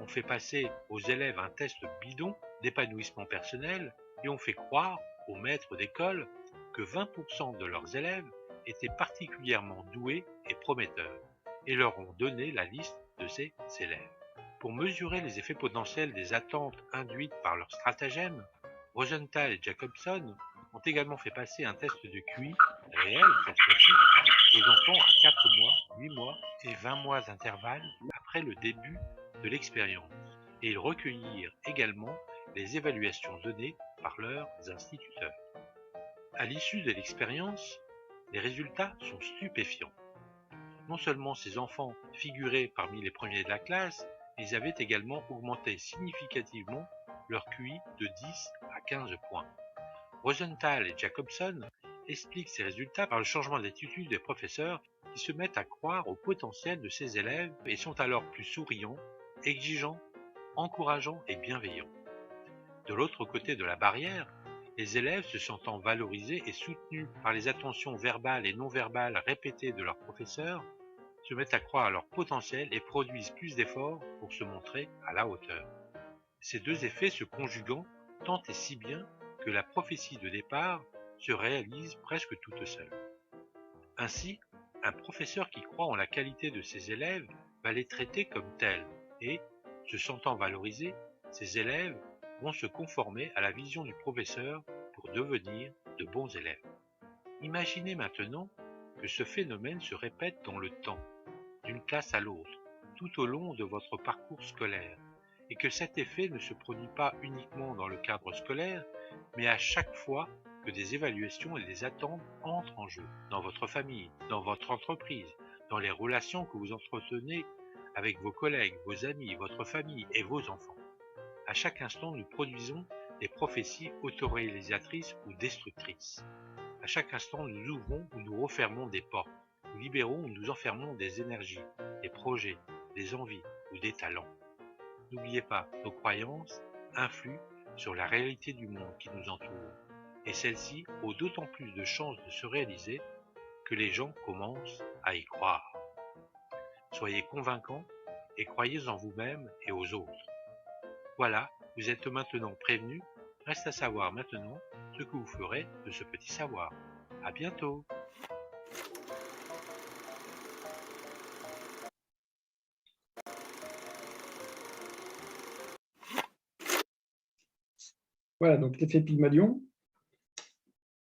On fait passer aux élèves un test bidon d'épanouissement personnel et on fait croire aux maîtres d'école que 20% de leurs élèves étaient particulièrement doués et prometteurs, et leur ont donné la liste de ces élèves. Pour mesurer les effets potentiels des attentes induites par leurs stratagèmes, Rosenthal et Jacobson ont également fait passer un test de QI réel, cette fois-ci, aux enfants à 4 mois, 8 mois et 20 mois d'intervalle après le début de l'expérience. Et ils recueillirent également les évaluations données par leurs instituteurs. À l'issue de l'expérience, les résultats sont stupéfiants. Non seulement ces enfants figuraient parmi les premiers de la classe, mais ils avaient également augmenté significativement leur QI de 10 à 15 points. Rosenthal et Jacobson expliquent ces résultats par le changement d'attitude des professeurs qui se mettent à croire au potentiel de ces élèves et sont alors plus souriants, exigeants, encourageants et bienveillants. De l'autre côté de la barrière, les élèves se sentant valorisés et soutenus par les attentions verbales et non verbales répétées de leurs professeurs se mettent à croire à leur potentiel et produisent plus d'efforts pour se montrer à la hauteur. Ces deux effets se conjuguant tant et si bien que la prophétie de départ se réalise presque toute seule. Ainsi, un professeur qui croit en la qualité de ses élèves va les traiter comme tels et, se sentant valorisés, ces élèves vont se conformer à la vision du professeur pour devenir de bons élèves. Imaginez maintenant que ce phénomène se répète dans le temps, d'une classe à l'autre, tout au long de votre parcours scolaire, et que cet effet ne se produit pas uniquement dans le cadre scolaire, mais à chaque fois que des évaluations et des attentes entrent en jeu, dans votre famille, dans votre entreprise, dans les relations que vous entretenez avec vos collègues, vos amis, votre famille et vos enfants. À chaque instant, nous produisons des prophéties autoréalisatrices ou destructrices. À chaque instant, nous ouvrons ou nous refermons des portes, nous libérons ou nous enfermons des énergies, des projets, des envies ou des talents. N'oubliez pas, nos croyances influent sur la réalité du monde qui nous entoure, et celles-ci ont d'autant plus de chances de se réaliser que les gens commencent à y croire. Soyez convaincants et croyez en vous-même et aux autres. Voilà, vous êtes maintenant prévenus. Reste à savoir maintenant ce que vous ferez de ce petit savoir. À bientôt! Voilà, donc l'effet Pygmalion,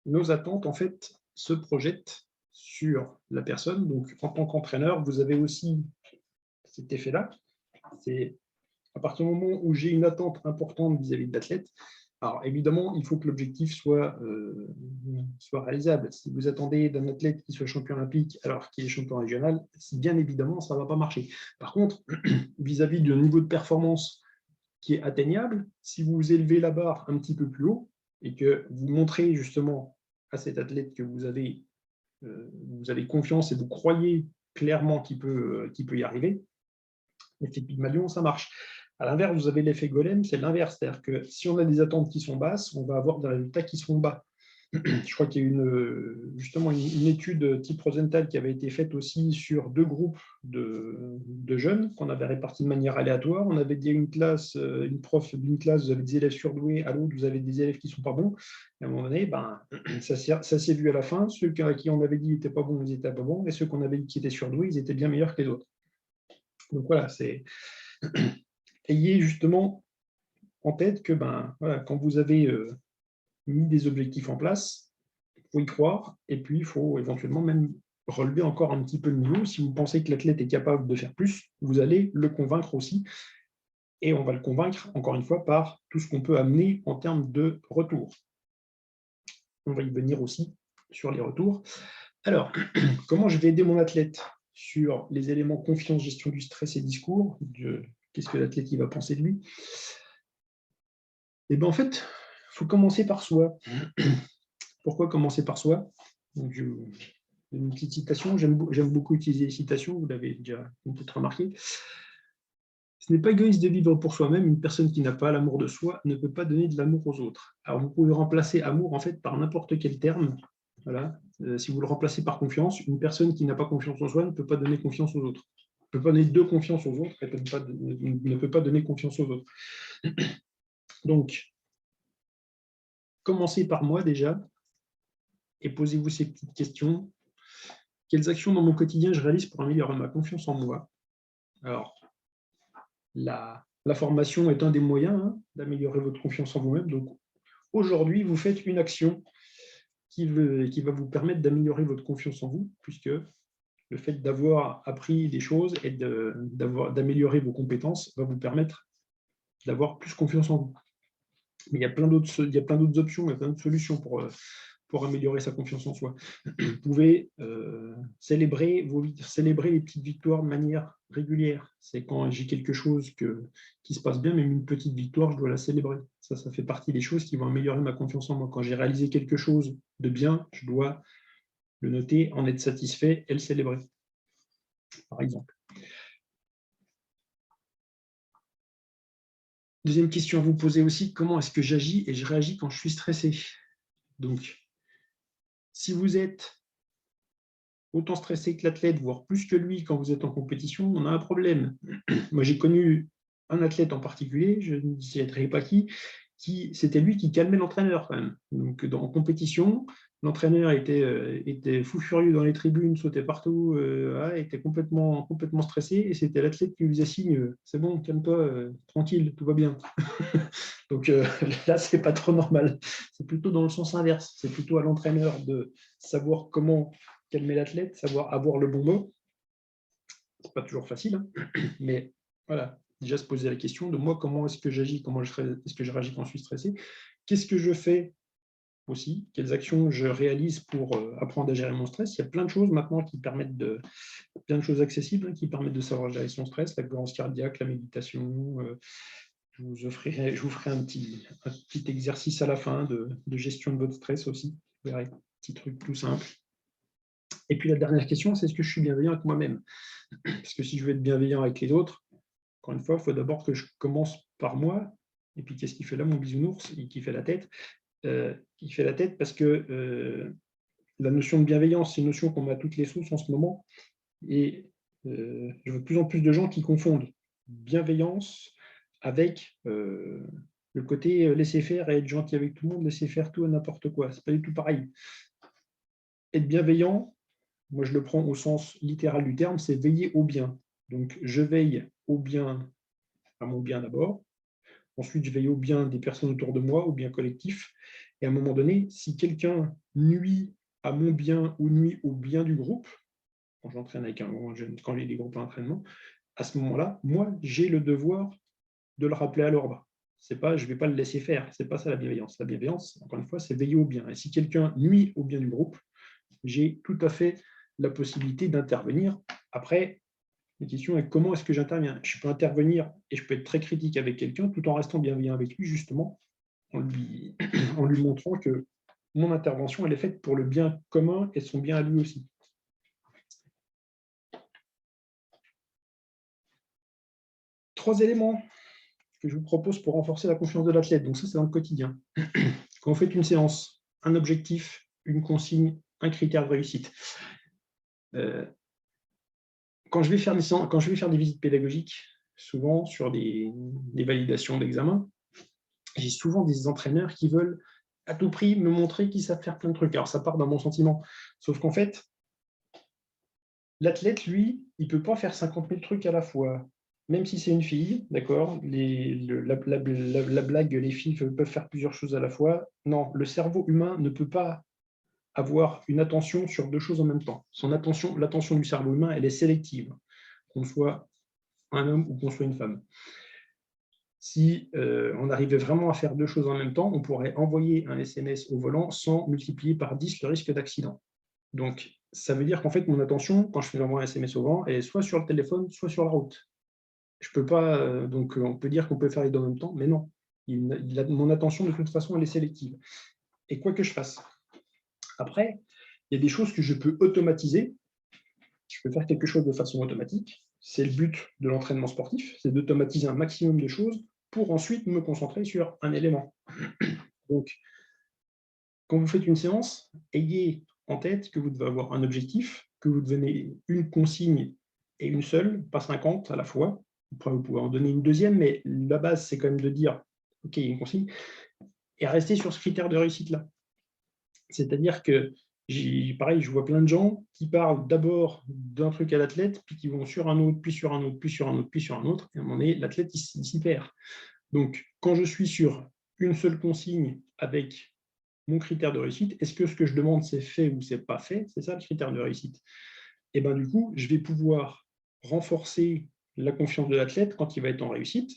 nos attentes en fait se projettent sur la personne. Donc en tant qu'entraîneur, vous avez aussi cet effet-là. C'est à partir du moment où j'ai une attente importante vis-à-vis de l'athlète. Alors évidemment, il faut que l'objectif soit réalisable. Si vous attendez d'un athlète qui soit champion olympique alors qu'il est champion régional, bien évidemment, ça ne va pas marcher. Par contre, vis-à-vis du niveau de performance qui est atteignable, si vous élevez la barre un petit peu plus haut et que vous montrez justement à cet athlète que vous avez confiance et vous croyez clairement qu'il peut y arriver, l'effet Pygmalion, ça marche. À l'inverse, vous avez l'effet Golem, c'est l'inverse. C'est-à-dire que si on a des attentes qui sont basses, on va avoir des résultats qui seront bas. Je crois qu'il y a justement une étude type Rosenthal qui avait été faite aussi sur 2 groupes de jeunes qu'on avait répartis de manière aléatoire. On avait dit à une prof d'une classe, vous avez des élèves surdoués, à l'autre, vous avez des élèves qui ne sont pas bons. Et à un moment donné, ça s'est vu à la fin. Ceux à qui on avait dit n'étaient pas bons, ils n'étaient pas bons. Et ceux qu'on avait dit qui étaient surdoués, ils étaient bien meilleurs que les autres. Donc voilà, ayez justement en tête que voilà, quand vous avez mis des objectifs en place, il faut y croire, et puis il faut éventuellement même relever encore un petit peu le niveau. Si vous pensez que l'athlète est capable de faire plus, vous allez le convaincre aussi, et on va le convaincre, encore une fois, par tout ce qu'on peut amener en termes de retour. On va y venir aussi sur les retours. Alors, comment je vais aider mon athlète sur les éléments confiance, gestion du stress et discours, qu'est-ce que l'athlète va penser de lui? Et bien en fait, il faut commencer par soi. Pourquoi commencer par soi? Donc, une petite citation, j'aime beaucoup utiliser les citations, vous l'avez déjà peut-être remarqué. Ce n'est pas égoïste de vivre pour soi-même, une personne qui n'a pas l'amour de soi ne peut pas donner de l'amour aux autres. Alors vous pouvez remplacer amour en fait par n'importe quel terme. Voilà. Si vous le remplacez par confiance, une personne qui n'a pas confiance en soi ne peut pas donner confiance aux autres. Elle ne peut pas donner de confiance aux autres, elle ne peut pas donner confiance aux autres. Donc, commencez par moi déjà et posez-vous ces petites questions. Quelles actions dans mon quotidien je réalise pour améliorer ma confiance en moi? Alors, la formation est un des moyens d'améliorer votre confiance en vous-même. Donc, aujourd'hui, vous faites une action qui va vous permettre d'améliorer votre confiance en vous, puisque le fait d'avoir appris des choses et d'améliorer vos compétences va vous permettre d'avoir plus confiance en vous. Mais il y a plein d'autres options, il y a plein d'autres solutions pour améliorer sa confiance en soi. Vous pouvez célébrer les petites victoires de manière régulière. C'est quand j'ai quelque chose qui se passe bien, même une petite victoire, je dois la célébrer. Ça fait partie des choses qui vont améliorer ma confiance en moi. Quand j'ai réalisé quelque chose de bien, je dois le noter, en être satisfait et le célébrer, par exemple. Deuxième question à vous poser aussi, comment est-ce que j'agis et je réagis quand je suis stressé? Donc, si vous êtes autant stressé que l'athlète, voire plus que lui quand vous êtes en compétition, on a un problème. Moi, j'ai connu un athlète en particulier, je ne dirai pas qui, c'était lui qui calmait l'entraîneur quand même. Donc, en compétition, l'entraîneur était fou furieux dans les tribunes, sautait partout, était complètement stressé, et c'était l'athlète qui lui faisait signe, c'est bon, calme-toi, tranquille, tout va bien. Donc là, c'est pas trop normal. C'est plutôt dans le sens inverse. C'est plutôt à l'entraîneur de savoir comment calmer l'athlète, savoir avoir le bon mot. C'est pas toujours facile, mais voilà, déjà se poser la question de moi, comment est-ce que j'agis, comment est-ce que je réagis quand je suis stressé, qu'est-ce que je fais aussi, quelles actions je réalise pour apprendre à gérer mon stress. Il y a plein de choses maintenant qui permettent plein de choses accessibles qui permettent de savoir gérer son stress, la cohérence cardiaque, la méditation. Je vous ferai un petit exercice à la fin de gestion de votre stress aussi. Vous verrez, petit truc tout simple. Et puis la dernière question, c'est est-ce que je suis bienveillant avec moi-même? Parce que si je veux être bienveillant avec les autres, encore une fois, il faut d'abord que je commence par moi. Et puis qu'est-ce qu'il fait là, mon bisounours, qui fait la tête? Il fait la tête parce que la notion de bienveillance, c'est une notion qu'on met à toutes les sauces en ce moment. Et je vois de plus en plus de gens qui confondent bienveillance avec le côté laisser faire et être gentil avec tout le monde, laisser faire tout et n'importe quoi. Ce n'est pas du tout pareil. Être bienveillant, moi je le prends au sens littéral du terme, c'est veiller au bien. Donc je veille au bien, à mon bien d'abord. Ensuite, je veille au bien des personnes autour de moi, au bien collectif. Et à un moment donné, si quelqu'un nuit à mon bien ou nuit au bien du groupe, quand j'entraîne avec quand j'ai des groupes d'entraînement, à ce moment-là, moi, j'ai le devoir de le rappeler à l'ordre. C'est pas, je ne vais pas le laisser faire. C'est pas ça la bienveillance. La bienveillance, encore une fois, c'est veiller au bien. Et si quelqu'un nuit au bien du groupe, j'ai tout à fait la possibilité d'intervenir. Après, la question est comment est-ce que j'interviens? Je peux intervenir et je peux être très critique avec quelqu'un tout en restant bienveillant avec lui, justement, en lui montrant que mon intervention, elle est faite pour le bien commun et son bien à lui aussi. Trois éléments que je vous propose pour renforcer la confiance de l'athlète. Donc ça, c'est dans le quotidien. Quand vous faites une séance, un objectif, une consigne, un critère de réussite. Quand je vais faire des visites pédagogiques, souvent sur des validations d'examen, j'ai souvent des entraîneurs qui veulent à tout prix me montrer qu'ils savent faire plein de trucs. Alors ça part dans mon sentiment. Sauf qu'en fait, l'athlète, lui, il ne peut pas faire 50 000 trucs à la fois. Même si c'est une fille, d'accord, la blague, les filles peuvent faire plusieurs choses à la fois. Non, le cerveau humain ne peut pas avoir une attention sur deux choses en même temps. L'attention du cerveau humain, elle est sélective, qu'on soit un homme ou qu'on soit une femme. Si on arrivait vraiment à faire deux choses en même temps, on pourrait envoyer un SMS au volant sans multiplier par 10 le risque d'accident. Donc, ça veut dire qu'en fait, mon attention, quand je fais envoyer un SMS au volant, elle est soit sur le téléphone, soit sur la route. Je peux pas, donc on peut dire qu'on peut faire les deux en même temps, mais non. Mon attention, de toute façon, elle est sélective. Et quoi que je fasse. Après, il y a des choses que je peux automatiser. Je peux faire quelque chose de façon automatique. C'est le but de l'entraînement sportif, c'est d'automatiser un maximum de choses pour ensuite me concentrer sur un élément. Donc, quand vous faites une séance, ayez en tête que vous devez avoir un objectif, que vous devez une consigne et une seule, pas 50 à la fois. Après, vous pouvez en donner une deuxième, mais la base, c'est quand même de dire, OK, il y a une consigne, et rester sur ce critère de réussite-là. C'est-à-dire que Pareil, je vois plein de gens qui parlent d'abord d'un truc à l'athlète, puis qui vont sur un autre, puis sur un autre, puis sur un autre, puis sur un autre, et à un moment donné, l'athlète, il s'y perd. Donc, quand je suis sur une seule consigne avec mon critère de réussite, est-ce que ce que je demande, c'est fait ou c'est pas fait? C'est ça le critère de réussite. Et bien du coup, je vais pouvoir renforcer la confiance de l'athlète quand il va être en réussite.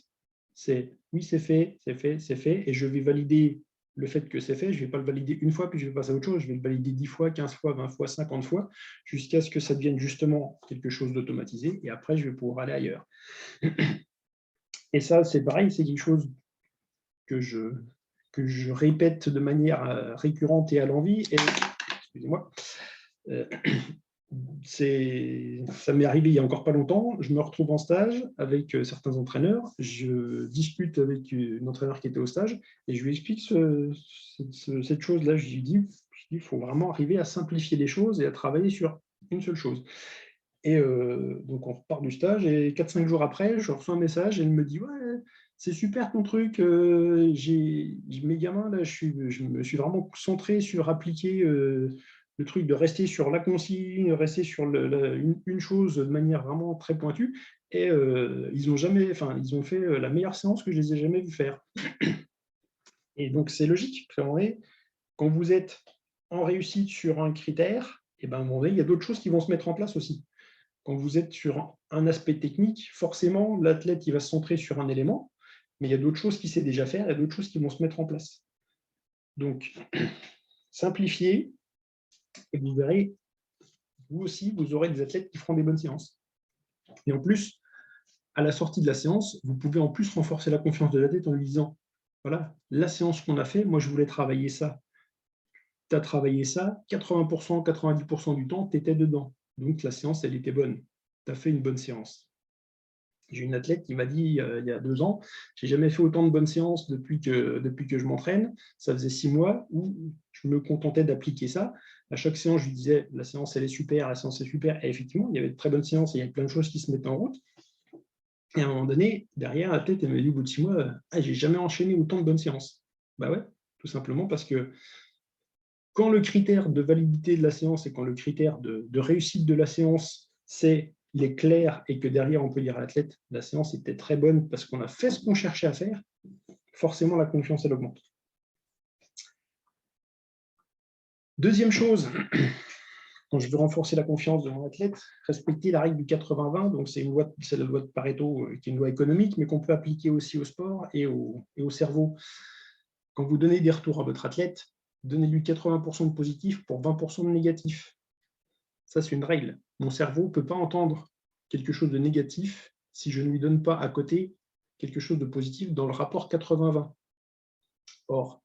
C'est oui, c'est fait, c'est fait, c'est fait, et je vais valider le fait que c'est fait. Je ne vais pas le valider une fois, puis je vais passer à autre chose. Je vais le valider 10 fois, 15 fois, 20 fois, 50 fois, jusqu'à ce que ça devienne justement quelque chose d'automatisé, et après, je vais pouvoir aller ailleurs. Et ça, c'est pareil, c'est quelque chose que je répète de manière récurrente et à l'envi. Et, excusez-moi, ça m'est arrivé il n'y a encore pas longtemps. Je me retrouve en stage avec certains entraîneurs. Je discute avec une entraîneur qui était au stage et je lui explique cette chose-là. Je lui dis il faut vraiment arriver à simplifier les choses et à travailler sur une seule chose. Et donc, on repart du stage et 4-5 jours après, je reçois un message et elle me dit « Ouais, c'est super ton truc. Mes gamins, là, je me suis vraiment centré sur appliquer le truc de rester sur la consigne, rester sur une chose de manière vraiment très pointue. Et ils ont fait la meilleure séance que je les ai jamais vus faire. » Et donc, c'est logique. Quand vous êtes en réussite sur un critère, et ben, à un moment donné, il y a d'autres choses qui vont se mettre en place aussi. Quand vous êtes sur un aspect technique, forcément, l'athlète il va se centrer sur un élément, mais il y a d'autres choses qu'il sait déjà faire, il y a d'autres choses qui vont se mettre en place. Donc, simplifiez, et vous verrez, vous aussi, vous aurez des athlètes qui feront des bonnes séances. Et en plus, à la sortie de la séance, vous pouvez en plus renforcer la confiance de l'athlète en lui disant, voilà, la séance qu'on a fait, moi je voulais travailler ça. Tu as travaillé ça, 80%, 90% du temps, tu étais dedans. Donc la séance, elle était bonne. Tu as fait une bonne séance. J'ai une athlète qui m'a dit il y a 2 ans, j'ai jamais fait autant de bonnes séances depuis que je m'entraîne. Ça faisait 6 mois où je me contentais d'appliquer ça. À chaque séance, je lui disais la séance elle est super, la séance est super. Et effectivement, il y avait de très bonnes séances et il y avait plein de choses qui se mettaient en route. Et à un moment donné, derrière, l'athlète elle m'a dit au bout de 6 mois, j'ai jamais enchaîné autant de bonnes séances. Bah ouais, tout simplement parce que quand le critère de validité de la séance et quand le critère de réussite de la séance, c'est il est clair et que derrière, on peut dire à l'athlète, la séance était très bonne parce qu'on a fait ce qu'on cherchait à faire, forcément, la confiance, elle augmente. Deuxième chose, quand je veux renforcer la confiance de mon athlète, respecter la règle du 80-20, donc c'est la loi de Pareto, qui est une loi économique, mais qu'on peut appliquer aussi au sport et au cerveau. Quand vous donnez des retours à votre athlète, donnez-lui 80% de positif pour 20% de négatif. Ça, c'est une règle. Mon cerveau ne peut pas entendre quelque chose de négatif si je ne lui donne pas à côté quelque chose de positif dans le rapport 80-20. Or,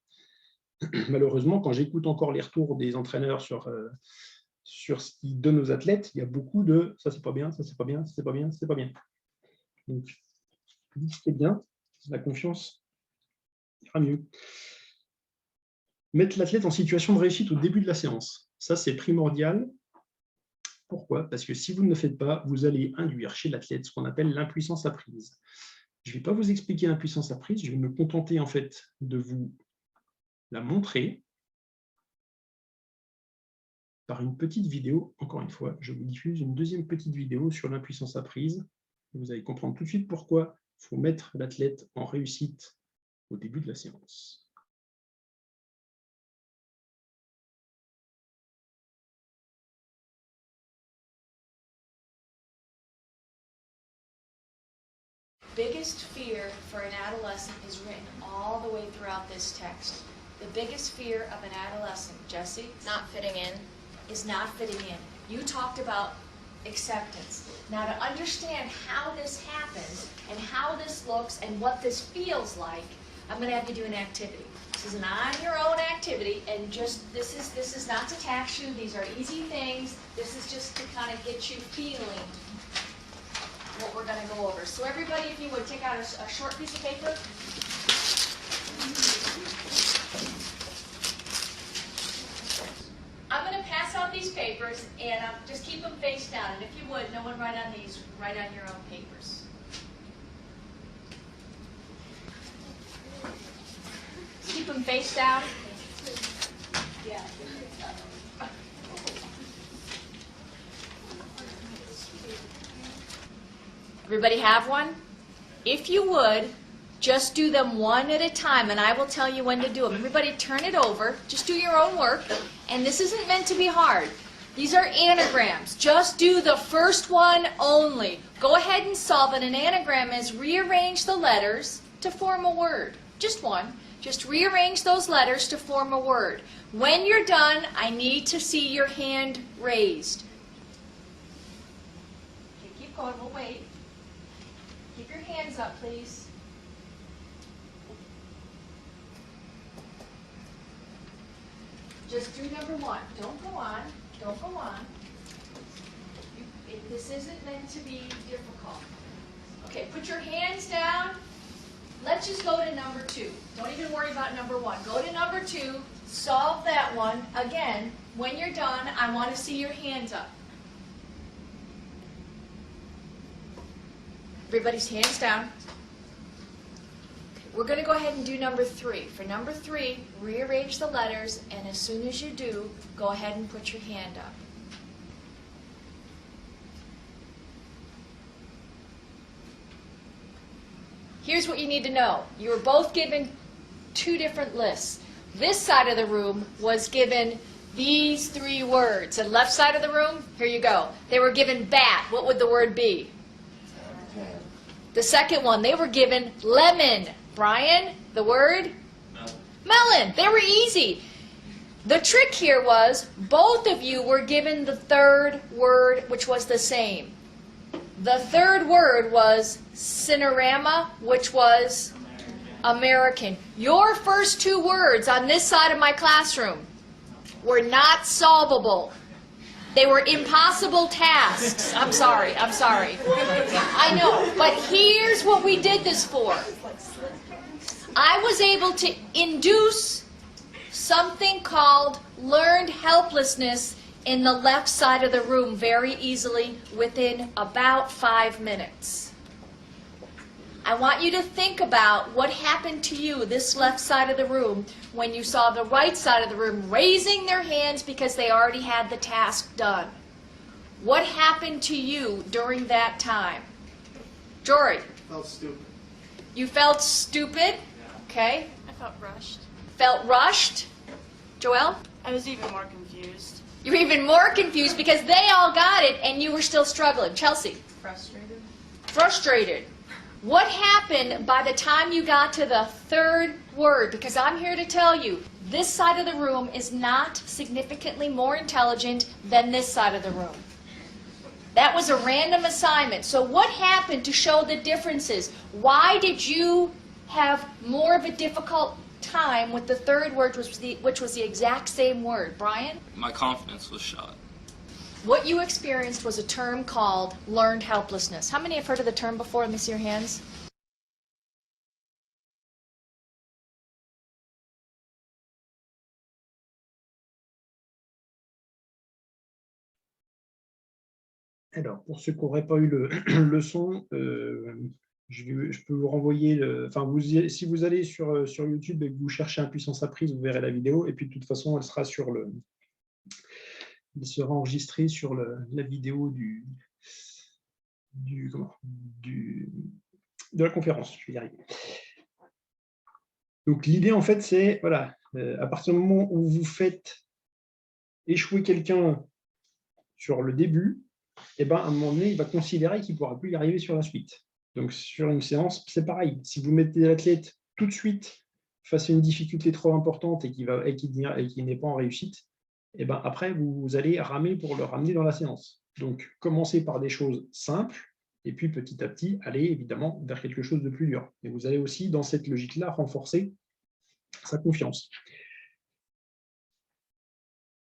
malheureusement, quand j'écoute encore les retours des entraîneurs sur ce qu'ils donnent aux athlètes, il y a beaucoup de « ça, c'est pas bien, ça, c'est pas bien, ça, c'est pas bien, c'est pas bien ». Donc, dites ce qui est bien, la confiance ira mieux. Mettre l'athlète en situation de réussite au début de la séance. Ça, c'est primordial. Pourquoi? Parce que si vous ne le faites pas, vous allez induire chez l'athlète ce qu'on appelle l'impuissance apprise. Je ne vais pas vous expliquer l'impuissance apprise, je vais me contenter en fait de vous la montrer par une petite vidéo. Encore une fois, je vous diffuse une deuxième petite vidéo sur l'impuissance apprise. Vous allez comprendre tout de suite pourquoi il faut mettre l'athlète en réussite au début de la séance. Biggest fear for an adolescent is written all the way throughout this text. The biggest fear of an adolescent, Jesse? Not fitting in. Is not fitting in. You talked about acceptance. Now to understand how this happens and how this looks and what this feels like, I'm going to have you do an activity. This is an on-your-own activity, and just this is not to tax you. These are easy things. This is just to kind of get you feeling what we're going to go over. So everybody, if you would, take out a short piece of paper. I'm going to pass out these papers, and just keep them face down. And if you would, no one write on these, write on your own papers. Keep them face down. Yeah. Everybody have one? If you would, just do them one at a time, and I will tell you when to do them. Everybody turn it over. Just do your own work. And this isn't meant to be hard. These are anagrams. Just do the first one only. Go ahead and solve it. An anagram is rearrange the letters to form a word. Just one. Just rearrange those letters to form a word. When you're done, I need to see your hand raised. Okay, keep going. We'll wait. Keep your hands up, please. Just do number one. Don't go on. Don't go on. This isn't meant to be difficult. Okay, put your hands down. Let's just go to number two. Don't even worry about number one. Go to number two. Solve that one. Again, when you're done, I want to see your hands up. Everybody's hands down. We're going to go ahead and do number three. For number three, rearrange the letters, and as soon as you do, go ahead and put your hand up. Here's what you need to know. You were both given two different lists. This side of the room was given these three words. And left side of the room, here you go. They were given bat. What would the word be? The second one, they were given lemon. Brian, the word? Melon. They were easy. The trick here was both of you were given the third word, which was the same. The third word was cinerama, which was American. Your first two words on this side of my classroom were not solvable. They were impossible tasks. I'm sorry. I know, but here's what we did this for. I was able to induce something called learned helplessness in the left side of the room very easily within about 5 minutes. I want you to think about what happened to you, this left side of the room, when you saw the right side of the room raising their hands because they already had the task done. What happened to you during that time? Jory? I felt stupid. You felt stupid? Okay. I felt rushed. Felt rushed? Joelle? I was even more confused. You were even more confused because they all got it and you were still struggling. Chelsea? Frustrated. Frustrated. What happened by the time you got to the third word? Because I'm here to tell you, this side of the room is not significantly more intelligent than this side of the room. That was a random assignment. So what happened to show the differences? Why did you have more of a difficult time with the third word, which was the exact same word? Brian? My confidence was shot. What you experienced was a term called learned helplessness. How many have heard of the term before? Let me see your hands. Alors, pour ceux qui n'auraient pas eu le son, je peux vous renvoyer, si vous allez sur YouTube et que vous cherchez Impuissance apprise, vous verrez la vidéo. Et puis, de toute façon, elle sera il sera enregistré sur la vidéo de la conférence. Je vais y arriver. Donc, l'idée, en fait, c'est, voilà, à partir du moment où vous faites échouer quelqu'un sur le début, eh ben, à un moment donné, il va considérer qu'il ne pourra plus y arriver sur la suite. Donc, sur une séance, c'est pareil. Si vous mettez l'athlète tout de suite face à une difficulté trop importante et qui n'est pas en réussite, eh ben, après, vous allez ramer pour le ramener dans la séance. Donc, commencez par des choses simples et puis petit à petit, allez évidemment vers quelque chose de plus dur. Et vous allez aussi, dans cette logique-là, renforcer sa confiance.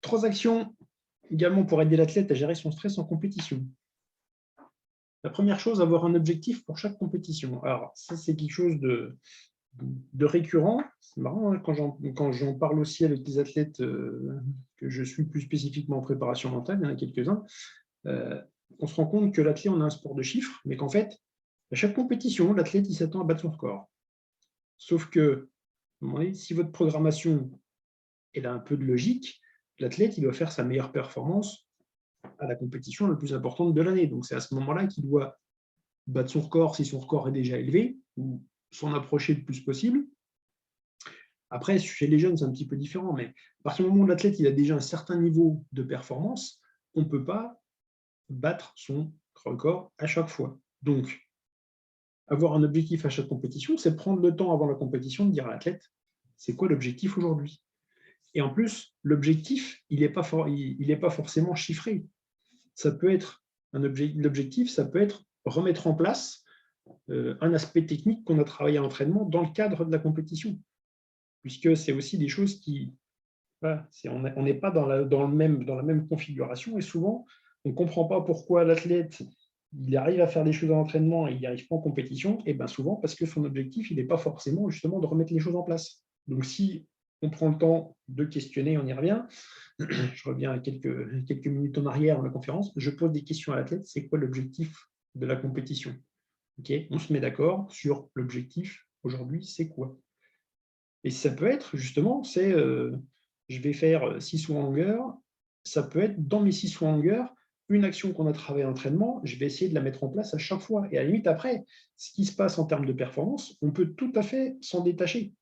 3 actions également pour aider l'athlète à gérer son stress en compétition. La première chose, avoir un objectif pour chaque compétition. Alors, ça, c'est quelque chose de récurrent. C'est marrant, hein, quand j'en parle aussi avec des athlètes que je suis plus spécifiquement en préparation mentale, il y en a quelques-uns, on se rend compte que l'athlète, on a un sport de chiffres, mais qu'en fait, à chaque compétition, l'athlète, il s'attend à battre son record. Sauf que, si votre programmation elle a un peu de logique, l'athlète, il doit faire sa meilleure performance à la compétition la plus importante de l'année. Donc, c'est à ce moment-là qu'il doit battre son record si son record est déjà élevé, ou s'en approcher le plus possible. Après, chez les jeunes, c'est un petit peu différent, mais à partir du moment où l'athlète il a déjà un certain niveau de performance, on ne peut pas battre son record à chaque fois. Donc, avoir un objectif à chaque compétition, c'est prendre le temps avant la compétition de dire à l'athlète, c'est quoi l'objectif aujourd'hui? Et en plus, l'objectif, il n'est pas forcément chiffré. Ça peut être l'objectif, ça peut être remettre en place un aspect technique qu'on a travaillé à l'entraînement dans le cadre de la compétition. Puisque c'est aussi des choses qui… Voilà, on n'est pas dans la même configuration et souvent, on ne comprend pas pourquoi l'athlète il arrive à faire des choses à l'entraînement et il n'y arrive pas en compétition, et bien souvent parce que son objectif, il n'est pas forcément justement de remettre les choses en place. Donc si on prend le temps de questionner, on y revient, je reviens à quelques minutes en arrière dans la conférence, je pose des questions à l'athlète, c'est quoi l'objectif de la compétition? Okay, on se met d'accord sur l'objectif, aujourd'hui, c'est quoi? Et ça peut être justement, je vais faire 6 sauts en longueur, ça peut être dans mes 6 sauts en longueur, une action qu'on a travaillée en entraînement, je vais essayer de la mettre en place à chaque fois. Et à la limite, après, ce qui se passe en termes de performance, on peut tout à fait s'en détacher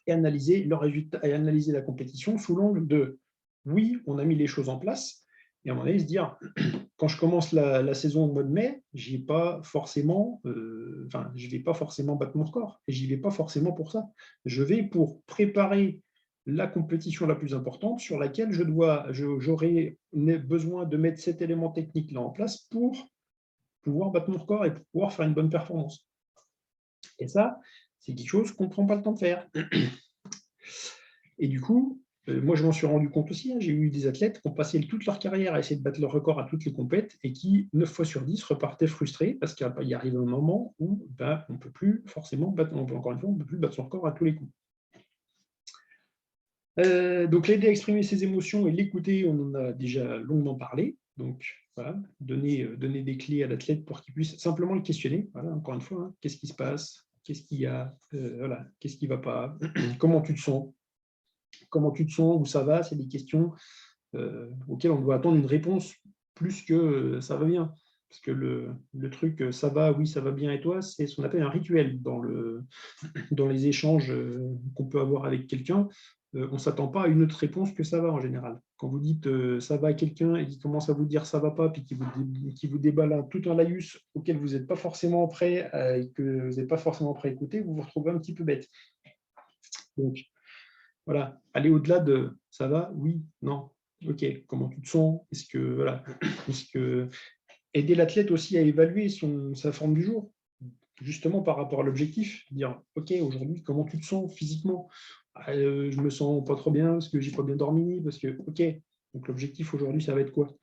et analyser le résultat, et analyser la compétition sous l'angle de oui, on a mis les choses en place, et à un moment donné, se dire, quand je commence la saison au mois de mai, je ne vais pas forcément battre mon record, et j'y vais pas forcément pour ça. Je vais pour préparer la compétition la plus importante sur laquelle j'aurai besoin de mettre cet élément technique-là en place pour pouvoir battre mon record et pour pouvoir faire une bonne performance. Et ça, c'est quelque chose qu'on ne prend pas le temps de faire. Et du coup, moi, je m'en suis rendu compte aussi. J'ai eu des athlètes qui ont passé toute leur carrière à essayer de battre leur record à toutes les compètes et qui, 9 fois sur 10, repartaient frustrés parce qu'il arrive un moment où on ne peut plus forcément battre, encore une fois, on ne peut plus battre son record à tous les coups. Donc, l'aider à exprimer ses émotions et l'écouter, on en a déjà longuement parlé. Donc, voilà, donner des clés à l'athlète pour qu'il puisse simplement le questionner. Voilà, encore une fois, hein, qu'est-ce qui se passe? Qu'est-ce qu'il y a? Voilà, qu'est-ce qui ne va pas? Comment tu te sens? Comment tu te sens? Où ça va? C'est des questions auxquelles on doit attendre une réponse plus que ça va bien. Parce que le truc ça va, oui, ça va bien et toi, c'est ce qu'on appelle un rituel dans les échanges qu'on peut avoir avec quelqu'un. On ne s'attend pas à une autre réponse que ça va en général. Quand vous dites ça va à quelqu'un et qu'il commence à vous dire ça ne va pas, puis qu'il vous déballe tout un laïus auquel vous n'êtes pas forcément prêt et que vous n'êtes pas forcément prêt à écouter, vous vous retrouvez un petit peu bête. Donc, voilà, aller au-delà de ça va, oui, non, ok, comment tu te sens? Est-ce que aider l'athlète aussi à évaluer sa forme du jour, justement par rapport à l'objectif, dire ok, aujourd'hui, comment tu te sens physiquement? Je me sens pas trop bien parce que j'ai pas bien dormi, parce que ok, donc l'objectif aujourd'hui, ça va être quoi?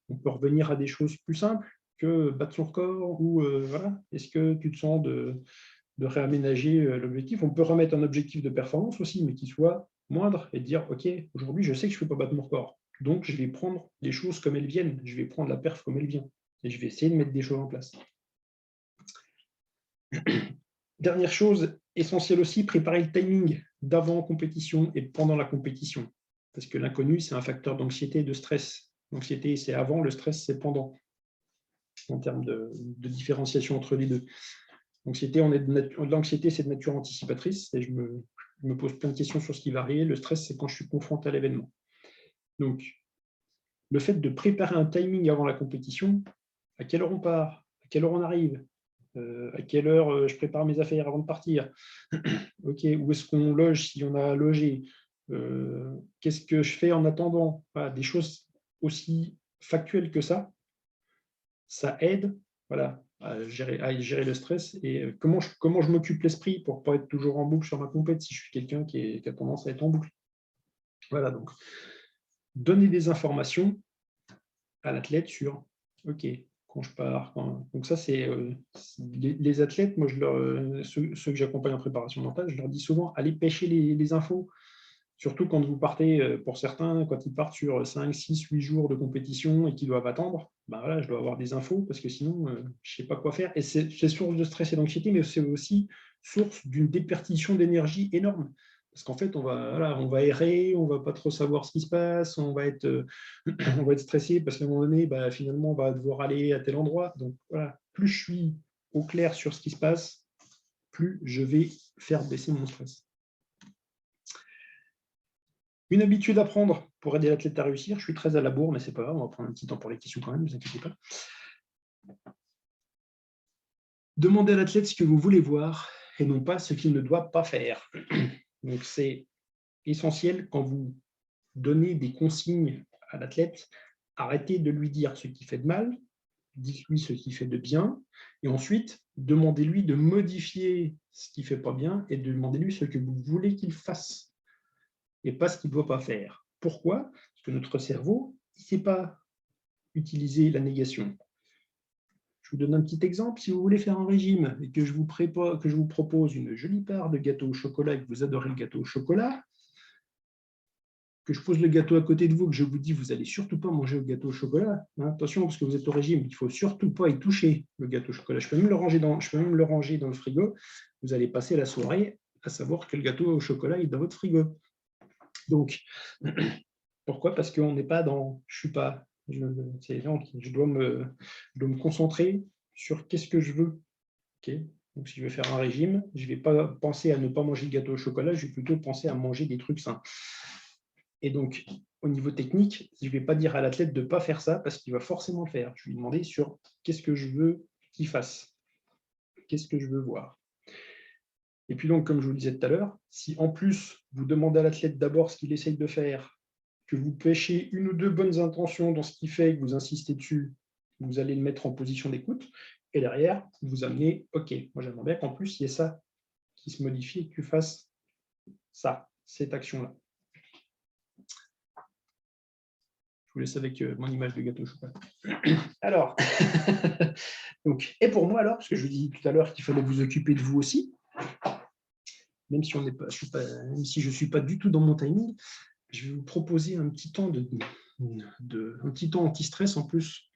On peut revenir à des choses plus simples que battre son record ou voilà, est-ce que tu te sens de réaménager l'objectif. On peut remettre un objectif de performance aussi, mais qui soit moindre et dire, OK, aujourd'hui, je sais que je ne peux pas battre mon record. Donc, je vais prendre les choses comme elles viennent. Je vais prendre la perf comme elle vient. Et je vais essayer de mettre des choses en place. Dernière chose essentielle aussi, préparer le timing d'avant compétition et pendant la compétition. Parce que l'inconnu, c'est un facteur d'anxiété et de stress. L'anxiété, c'est avant, le stress, c'est pendant, en termes de différenciation entre les deux. L'anxiété, c'est de nature anticipatrice, et je me pose plein de questions sur ce qui va arriver. Le stress, c'est quand je suis confronté à l'événement. Donc, le fait de préparer un timing avant la compétition, à quelle heure on part, à quelle heure on arrive, à quelle heure je prépare mes affaires avant de partir, okay, où est-ce qu'on loge si on a logé, qu'est-ce que je fais en attendant, voilà, des choses aussi factuelles que ça aide, voilà, à gérer le stress et comment je m'occupe l'esprit pour ne pas être toujours en boucle sur ma compète si je suis quelqu'un qui a tendance à être en boucle. Voilà, donc donner des informations à l'athlète sur OK, quand je pars. Donc ça, c'est les athlètes, moi, ceux que j'accompagne en préparation mentale, je leur dis souvent, allez pêcher les infos. Surtout quand vous partez, pour certains, quand ils partent sur 5, 6, 8 jours de compétition et qu'ils doivent attendre, ben voilà, je dois avoir des infos parce que sinon, je ne sais pas quoi faire. Et c'est source de stress et d'anxiété, mais c'est aussi source d'une déperdition d'énergie énorme. Parce qu'en fait, on va errer, on ne va pas trop savoir ce qui se passe, on va être stressé parce qu'à un moment donné, finalement, on va devoir aller à tel endroit. Donc voilà, plus je suis au clair sur ce qui se passe, plus je vais faire baisser mon stress. Une habitude à prendre pour aider l'athlète à réussir. Je suis très à la bourre, mais c'est pas grave, on va prendre un petit temps pour les questions quand même, ne vous inquiétez pas. Demandez à l'athlète ce que vous voulez voir et non pas ce qu'il ne doit pas faire. Donc, c'est essentiel quand vous donnez des consignes à l'athlète, arrêtez de lui dire ce qui fait de mal, dites-lui ce qui fait de bien, et ensuite, demandez-lui de modifier ce qui ne fait pas bien et demandez-lui ce que vous voulez qu'il fasse et pas ce qu'il ne doit pas faire. Pourquoi? Parce que notre cerveau, il ne sait pas utiliser la négation. Je vous donne un petit exemple. Si vous voulez faire un régime et que je vous propose une jolie part de gâteau au chocolat et que vous adorez le gâteau au chocolat, que je pose le gâteau à côté de vous, que je vous dis vous n'allez surtout pas manger le gâteau au chocolat, hein, attention parce que vous êtes au régime, il ne faut surtout pas y toucher, le gâteau au chocolat. Je peux même le ranger dans le frigo. Vous allez passer la soirée à savoir que le gâteau au chocolat est dans votre frigo. Donc, pourquoi? Parce qu'on n'est pas dans « je suis pas ». Je dois me concentrer sur qu'est-ce que je veux. Okay. Donc, si je vais faire un régime, je ne vais pas penser à ne pas manger le gâteau au chocolat, je vais plutôt penser à manger des trucs sains. Et donc, au niveau technique, je ne vais pas dire à l'athlète de ne pas faire ça parce qu'il va forcément le faire. Je vais lui demander sur qu'est-ce que je veux qu'il fasse, qu'est-ce que je veux voir. Et puis donc, comme je vous le disais tout à l'heure, si en plus, vous demandez à l'athlète d'abord ce qu'il essaye de faire, que vous pêchez une ou deux bonnes intentions dans ce qu'il fait, que vous insistez dessus, vous allez le mettre en position d'écoute, et derrière, vous amenez, OK, moi j'aimerais bien qu'en plus, il y ait ça qui se modifie et que tu fasses ça, cette action-là. Je vous laisse avec mon image de gâteau au chocolat. Alors, donc, et pour moi alors, parce que je vous dis tout à l'heure qu'il fallait vous occuper de vous aussi, même si je ne suis pas du tout dans mon timing, je vais vous proposer un petit temps anti-stress. En plus,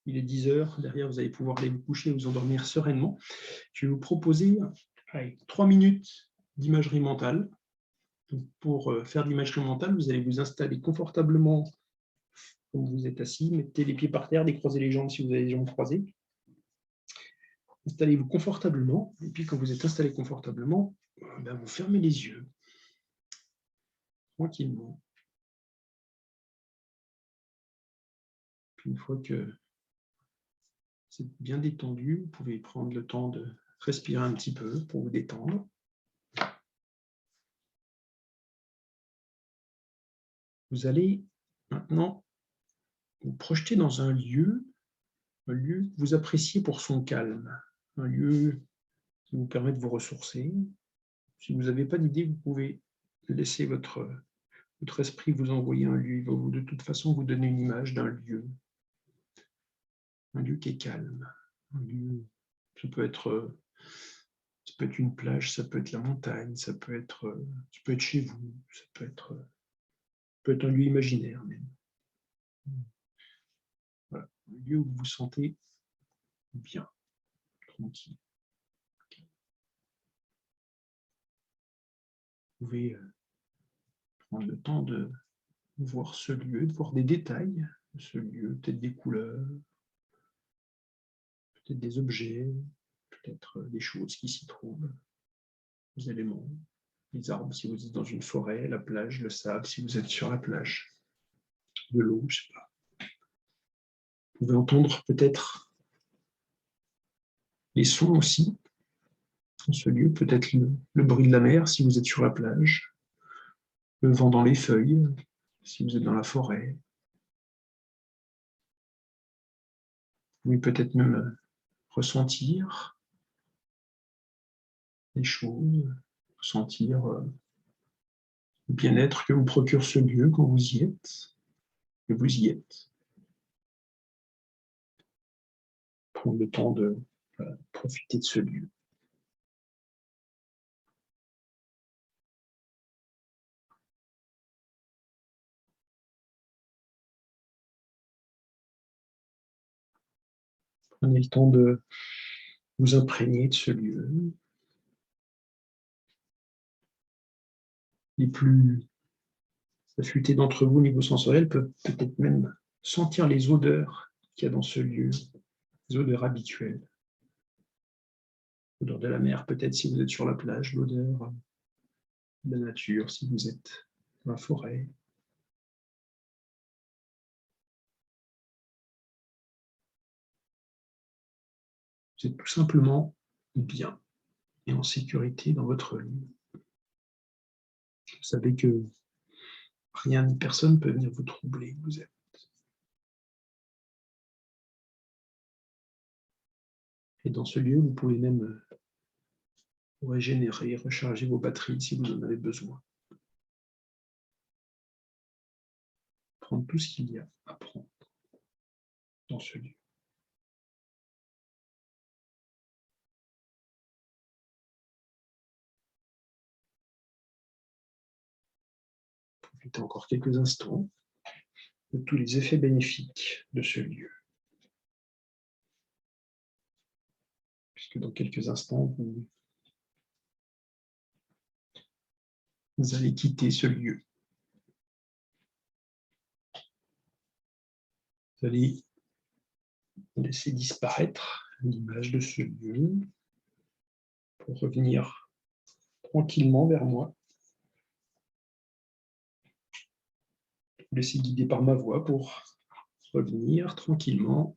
il est 10 heures. Derrière, vous allez pouvoir aller vous coucher et vous endormir sereinement. Je vais vous proposer 3 minutes d'imagerie mentale. Donc, pour faire de l'imagerie mentale, vous allez vous installer confortablement comme vous êtes assis. Mettez les pieds par terre, décroisez les jambes si vous avez les jambes croisées. Installez-vous confortablement. Et puis, quand vous êtes installé confortablement, vous fermez les yeux tranquillement. Puis une fois que c'est bien détendu, vous pouvez prendre le temps de respirer un petit peu pour vous détendre. Vous allez maintenant vous projeter dans un lieu que vous appréciez pour son calme, un lieu qui vous permet de vous ressourcer. Si vous n'avez pas d'idée, vous pouvez laisser votre esprit vous envoyer un lieu. Il va de toute façon vous donner une image d'un lieu. Un lieu qui est calme. Un lieu, ça peut être une plage, ça peut être la montagne, ça peut être chez vous, ça peut être un lieu imaginaire même. Voilà, un lieu où vous vous sentez bien, tranquille. Vous pouvez prendre le temps de voir ce lieu, de voir des détails de ce lieu, peut-être des couleurs, peut-être des objets, peut-être des choses qui s'y trouvent, des éléments, les arbres si vous êtes dans une forêt, la plage, le sable si vous êtes sur la plage, de l'eau, je ne sais pas. Vous pouvez entendre peut-être les sons aussi dans ce lieu, peut-être le bruit de la mer si vous êtes sur la plage, le vent dans les feuilles si vous êtes dans la forêt. Vous pouvez peut-être même ressentir les choses, ressentir le bien-être que vous procure ce lieu quand vous y êtes, que vous y êtes. Prendre le temps de profiter de ce lieu. Prenez le temps de vous imprégner de ce lieu. Les plus affûtés d'entre vous au niveau sensoriel peuvent peut-être même sentir les odeurs qu'il y a dans ce lieu, les odeurs habituelles. L'odeur de la mer, peut-être si vous êtes sur la plage, l'odeur de la nature, si vous êtes dans la forêt. Vous êtes tout simplement bien et en sécurité dans votre lit. Vous savez que rien ni personne ne peut venir vous troubler. Vous êtes. Et dans ce lieu, vous pouvez même régénérer, recharger vos batteries si vous en avez besoin. Prendre tout ce qu'il y a à prendre dans ce lieu. Profitez encore quelques instants de tous les effets bénéfiques de ce lieu. Puisque dans quelques instants, vous allez quitter ce lieu. Vous allez laisser disparaître l'image de ce lieu pour revenir tranquillement vers moi. Vous laissez guider par ma voix pour revenir tranquillement.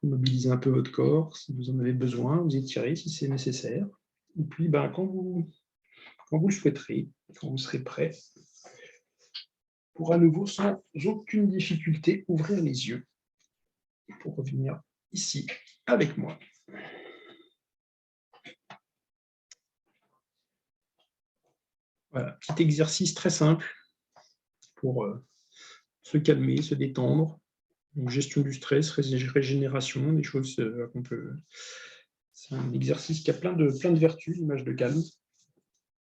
Mobilisez un peu votre corps si vous en avez besoin, vous étirez si c'est nécessaire. Et puis, quand vous le souhaiterez, quand vous serez prêt, pour à nouveau, sans aucune difficulté, ouvrir les yeux pour revenir ici avec moi. Voilà, petit exercice très simple pour se calmer, se détendre. Donc, gestion du stress, régénération, des choses qu'on peut... C'est un exercice qui a plein de vertus, l'image de calme.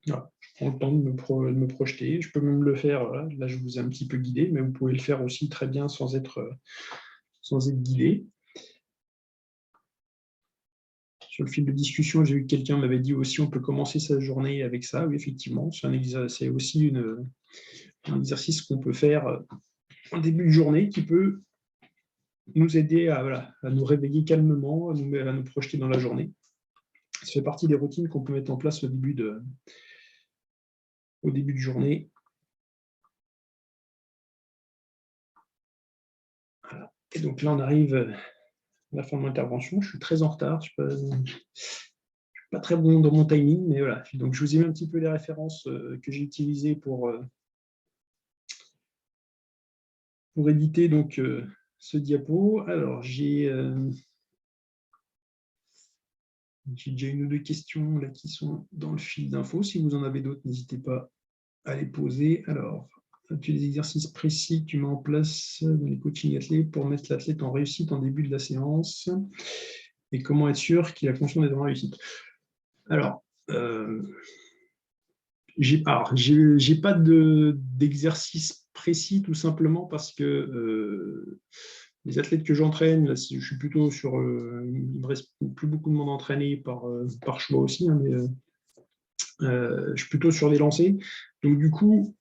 Voilà. Je prends le temps de me projeter. Je peux même le faire, voilà. Là je vous ai un petit peu guidé, mais vous pouvez le faire aussi très bien sans être guidé. Sur le fil de discussion, j'ai vu que quelqu'un m'avait dit aussi on peut commencer sa journée avec ça. Oui, effectivement, c'est aussi un exercice qu'on peut faire en début de journée qui peut nous aider à nous réveiller calmement, à nous projeter dans la journée. Ça fait partie des routines qu'on peut mettre en place au début de journée. Voilà. Et donc là, on arrive à la fin de mon intervention. Je suis très en retard. Je ne suis pas très bon dans mon timing, mais voilà. Donc, je vous ai mis un petit peu les références que j'ai utilisées pour éditer donc, ce diapo. Alors, j'ai déjà une ou deux questions là, qui sont dans le fil d'infos. Si vous en avez d'autres, n'hésitez pas à les poser. Alors, as-tu des exercices précis que tu mets en place dans les coachings athlètes pour mettre l'athlète en réussite en début de la séance? Et comment être sûr qu'il a conscience d'être en réussite? Alors, j'ai pas d'exercice précis, tout simplement parce que les athlètes que j'entraîne, là, je suis plutôt sur... il ne me reste plus beaucoup de monde entraîné par choix aussi, hein, mais je suis plutôt sur les lancers. Donc, du coup,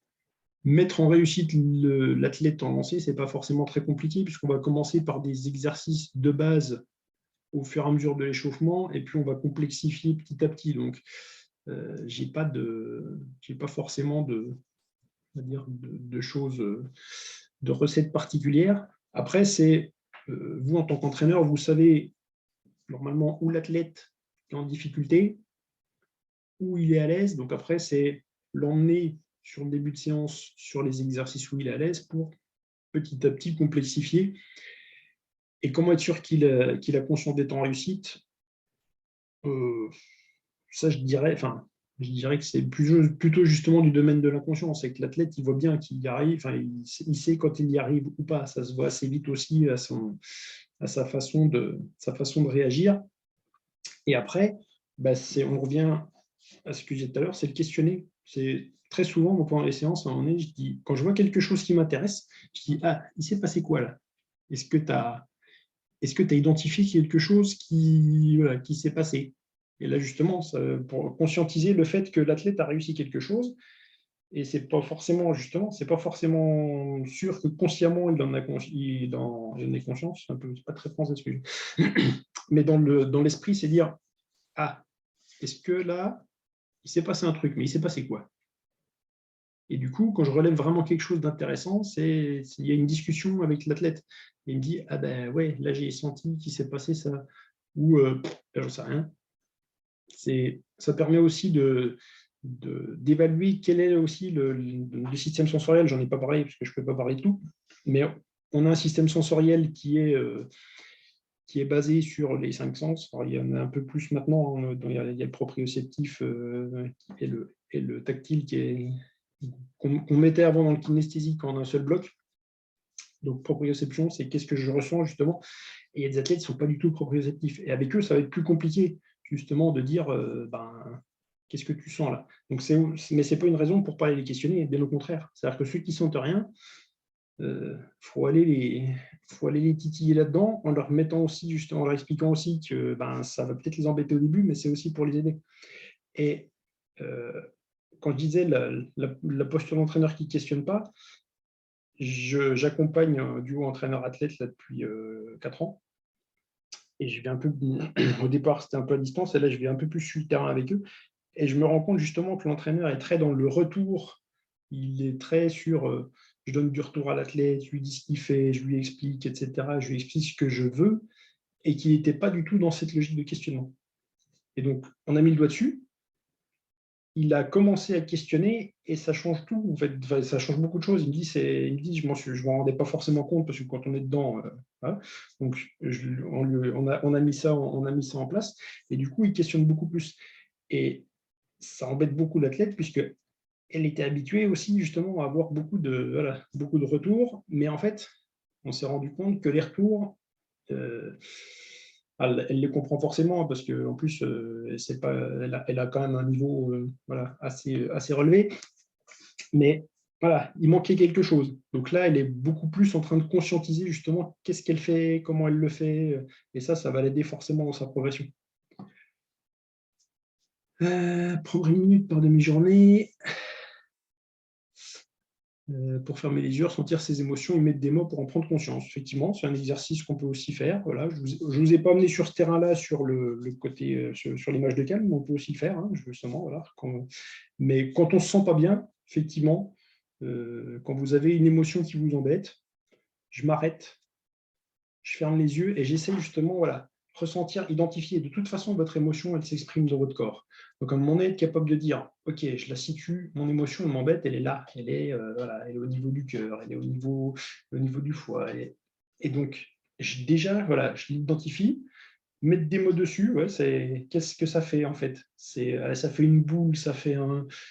mettre en réussite l'athlète en lancer, ce n'est pas forcément très compliqué, puisqu'on va commencer par des exercices de base au fur et à mesure de l'échauffement, et puis on va complexifier petit à petit. Donc, je n'ai pas forcément de choses, de recettes particulières. Après, c'est vous, en tant qu'entraîneur, vous savez normalement où l'athlète est en difficulté, où il est à l'aise. Donc après, c'est l'emmener sur le début de séance, sur les exercices où il est à l'aise, pour petit à petit complexifier. Et comment être sûr qu'il a conscience d'être en réussite? Ça, je dirais que c'est plutôt justement du domaine de l'inconscient. C'est que l'athlète, il voit bien qu'il y arrive, il sait quand il y arrive ou pas. Ça se voit assez vite aussi à sa façon de réagir. Et après, on revient à ce que j'ai dit tout à l'heure, c'est le questionner. C'est très souvent, pendant les séances, à un moment donné, je dis, quand je vois quelque chose qui m'intéresse, je dis, il s'est passé quoi là? Est-ce que tu as identifié quelque chose qui s'est passé? Et là, justement, pour conscientiser le fait que l'athlète a réussi quelque chose, Et c'est pas forcément, justement, c'est pas forcément sûr que consciemment il en ait conscience. C'est pas très français ce que je mais dans l'esprit, c'est dire, ah, est-ce que là, il s'est passé un truc, mais il s'est passé quoi? Et du coup, quand je relève vraiment quelque chose d'intéressant, il y a une discussion avec l'athlète. Il me dit, ah ben ouais, là j'ai senti qu'il s'est passé ça, ou j'en sais rien. Ça permet aussi d'évaluer quel est aussi le système sensoriel. J'en ai pas parlé parce que je ne peux pas parler de tout, mais on a un système sensoriel qui est basé sur les 5 sens. Alors, il y en a un peu plus maintenant. Il y a le proprioceptif et le tactile qu'on mettait avant dans le kinesthésique en un seul bloc. Donc, proprioception, c'est qu'est-ce que je ressens justement. Et il y a des athlètes qui ne sont pas du tout proprioceptifs. Et avec eux, ça va être plus compliqué justement de dire qu'est-ce que tu sens là. Donc, mais ce n'est pas une raison pour ne pas aller les questionner, bien au contraire. C'est-à-dire que ceux qui ne sentent rien, faut aller les titiller là-dedans en leur mettant aussi, justement, en leur expliquant aussi que ça va peut-être les embêter au début, mais c'est aussi pour les aider. Et quand je disais la posture d'entraîneur qui ne questionne pas, j'accompagne un duo entraîneur-athlète là depuis 4 ans. Et je vais un peu, au départ, c'était un peu à distance, et là, je vais un peu plus sur le terrain avec eux. Et je me rends compte justement que l'entraîneur est très dans le retour. Il est très sur je donne du retour à l'athlète, je lui dis ce qu'il fait, je lui explique, etc. Je lui explique ce que je veux, et qu'il n'était pas du tout dans cette logique de questionnement. Et donc, on a mis le doigt dessus. Il a commencé à questionner et ça change tout. En fait, ça change beaucoup de choses. Il me dit, je m'en rendais pas forcément compte parce que quand on est dedans, voilà. Donc on a mis ça en place et du coup, il questionne beaucoup plus. Et ça embête beaucoup l'athlète puisque elle était habituée aussi justement à avoir beaucoup de retours, mais en fait, on s'est rendu compte que les retours elle les comprend forcément parce qu'en plus, elle a quand même un niveau assez relevé. Mais voilà, il manquait quelque chose. Donc là, elle est beaucoup plus en train de conscientiser justement qu'est-ce qu'elle fait, comment elle le fait. Et ça va l'aider forcément dans sa progression. Prendre 1 minute par demi-journée. Pour fermer les yeux, ressentir ses émotions et mettre des mots pour en prendre conscience. Effectivement, c'est un exercice qu'on peut aussi faire. Voilà, je ne vous ai pas amené sur ce terrain-là, sur le côté, sur l'image de calme, mais on peut aussi le faire, justement. Voilà, mais quand on ne se sent pas bien, effectivement, quand vous avez une émotion qui vous embête, je m'arrête, je ferme les yeux et j'essaie justement, ressentir, identifier. De toute façon, votre émotion, elle s'exprime dans votre corps. Donc, à un moment donné, être capable de dire, OK, je la situe, mon émotion, elle m'embête, elle est là, elle est au niveau du cœur, elle est au niveau du foie. Et donc, je l'identifie, mettre des mots dessus, qu'est-ce que ça fait en fait? Ça fait une boule, ça fait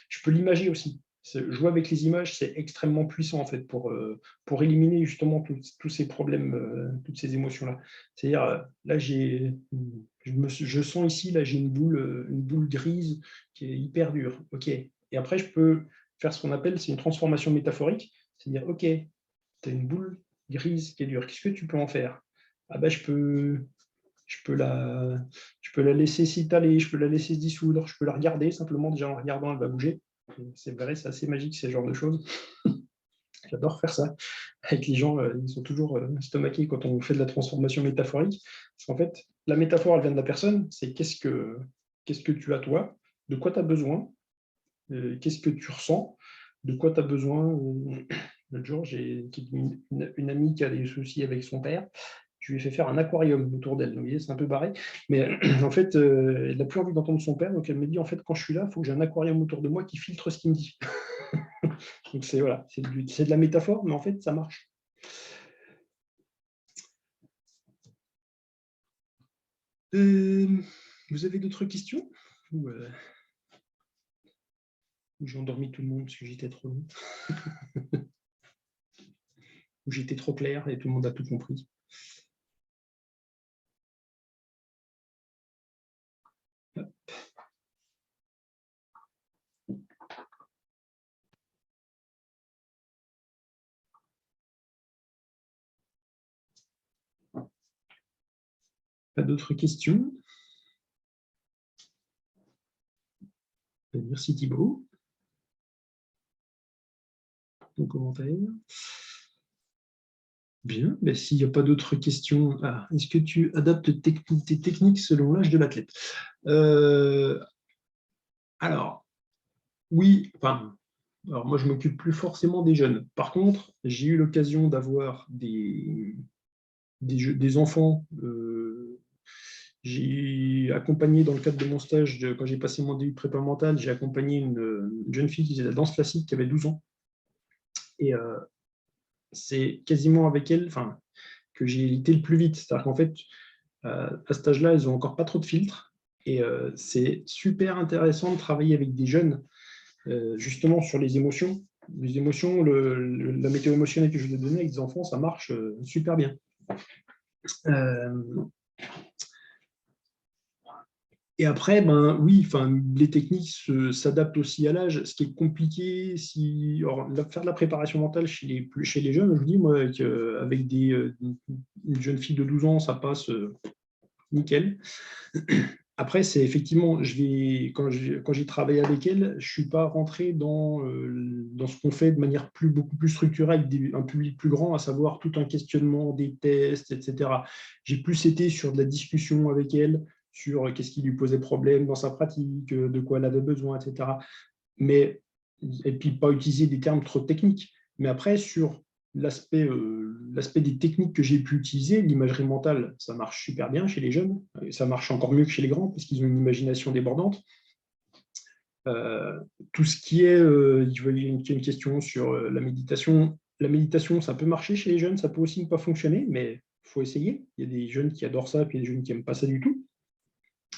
je peux l'imager aussi. Jouer avec les images, c'est extrêmement puissant en fait pour éliminer justement tous ces problèmes, toutes ces émotions-là. C'est-à-dire, là, je sens ici, là, j'ai une boule grise qui est hyper dure. OK. Et après, je peux faire ce qu'on appelle, c'est une transformation métaphorique. C'est-à-dire, OK, tu as une boule grise qui est dure. Qu'est-ce que tu peux en faire? Ah ben, je peux la laisser s'étaler, je peux la laisser se dissoudre, je peux la regarder simplement, déjà en regardant, elle va bouger. C'est vrai, c'est assez magique, ce genre de choses. J'adore faire ça. Avec les gens, ils sont toujours estomaqués quand on fait de la transformation métaphorique. Parce qu'en fait, la métaphore, elle vient de la personne, c'est qu'est-ce que tu as toi, de quoi tu as besoin, qu'est-ce que tu ressens, de quoi tu as besoin. L'autre jour, j'ai une amie qui a des soucis avec son père. Je lui ai fait faire un aquarium autour d'elle. Vous voyez, c'est un peu barré. Mais en fait, elle n'a plus envie d'entendre son père. Donc, elle me dit, en fait, quand je suis là, il faut que j'ai un aquarium autour de moi qui filtre ce qu'il me dit. Donc, c'est de la métaphore, mais en fait, ça marche. Vous avez d'autres questions? Ou j'ai endormi tout le monde parce que j'étais trop long? Ou j'étais trop clair et tout le monde a tout compris? Pas d'autres questions? Merci Thibaut. ton commentaire. Bien, ben, s'il n'y a pas d'autres questions, est-ce que tu adaptes tes techniques selon l'âge de l'athlète? Alors, oui, enfin, alors moi je m'occupe plus forcément des jeunes. Par contre, j'ai eu l'occasion d'avoir des enfants. J'ai accompagné dans le cadre de mon stage, quand j'ai passé mon DU de prépa mentale, j'ai accompagné une jeune fille qui faisait de la danse classique qui avait 12 ans. Et c'est quasiment avec elle que j'ai été le plus vite. C'est-à-dire qu'en fait, à cet âge-là, elles n'ont encore pas trop de filtres. Et c'est super intéressant de travailler avec des jeunes, justement sur les émotions. Les émotions, la météo émotionnelle que je vous ai donnée avec des enfants, ça marche super bien. Et après, ben oui, les techniques s'adaptent aussi à l'âge. Ce qui est compliqué, faire de la préparation mentale chez les jeunes, je vous dis, moi, avec une jeune fille de 12 ans, ça passe nickel. Après, c'est effectivement, quand j'ai travaillé avec elle, je ne suis pas rentré dans ce qu'on fait de manière beaucoup plus structurée avec un public plus grand, à savoir tout un questionnement, des tests, etc. J'ai plus été sur de la discussion avec elle, sur qu'est-ce qui lui posait problème dans sa pratique, de quoi elle avait besoin, etc. Et puis, pas utiliser des termes trop techniques. Mais après, sur l'aspect des techniques que j'ai pu utiliser, l'imagerie mentale, ça marche super bien chez les jeunes, et ça marche encore mieux que chez les grands, parce qu'ils ont une imagination débordante. Tout ce qui est, il y a une question sur la méditation. La méditation, ça peut marcher chez les jeunes, ça peut aussi ne pas fonctionner, mais il faut essayer. Il y a des jeunes qui adorent ça, puis il y a des jeunes qui n'aiment pas ça du tout.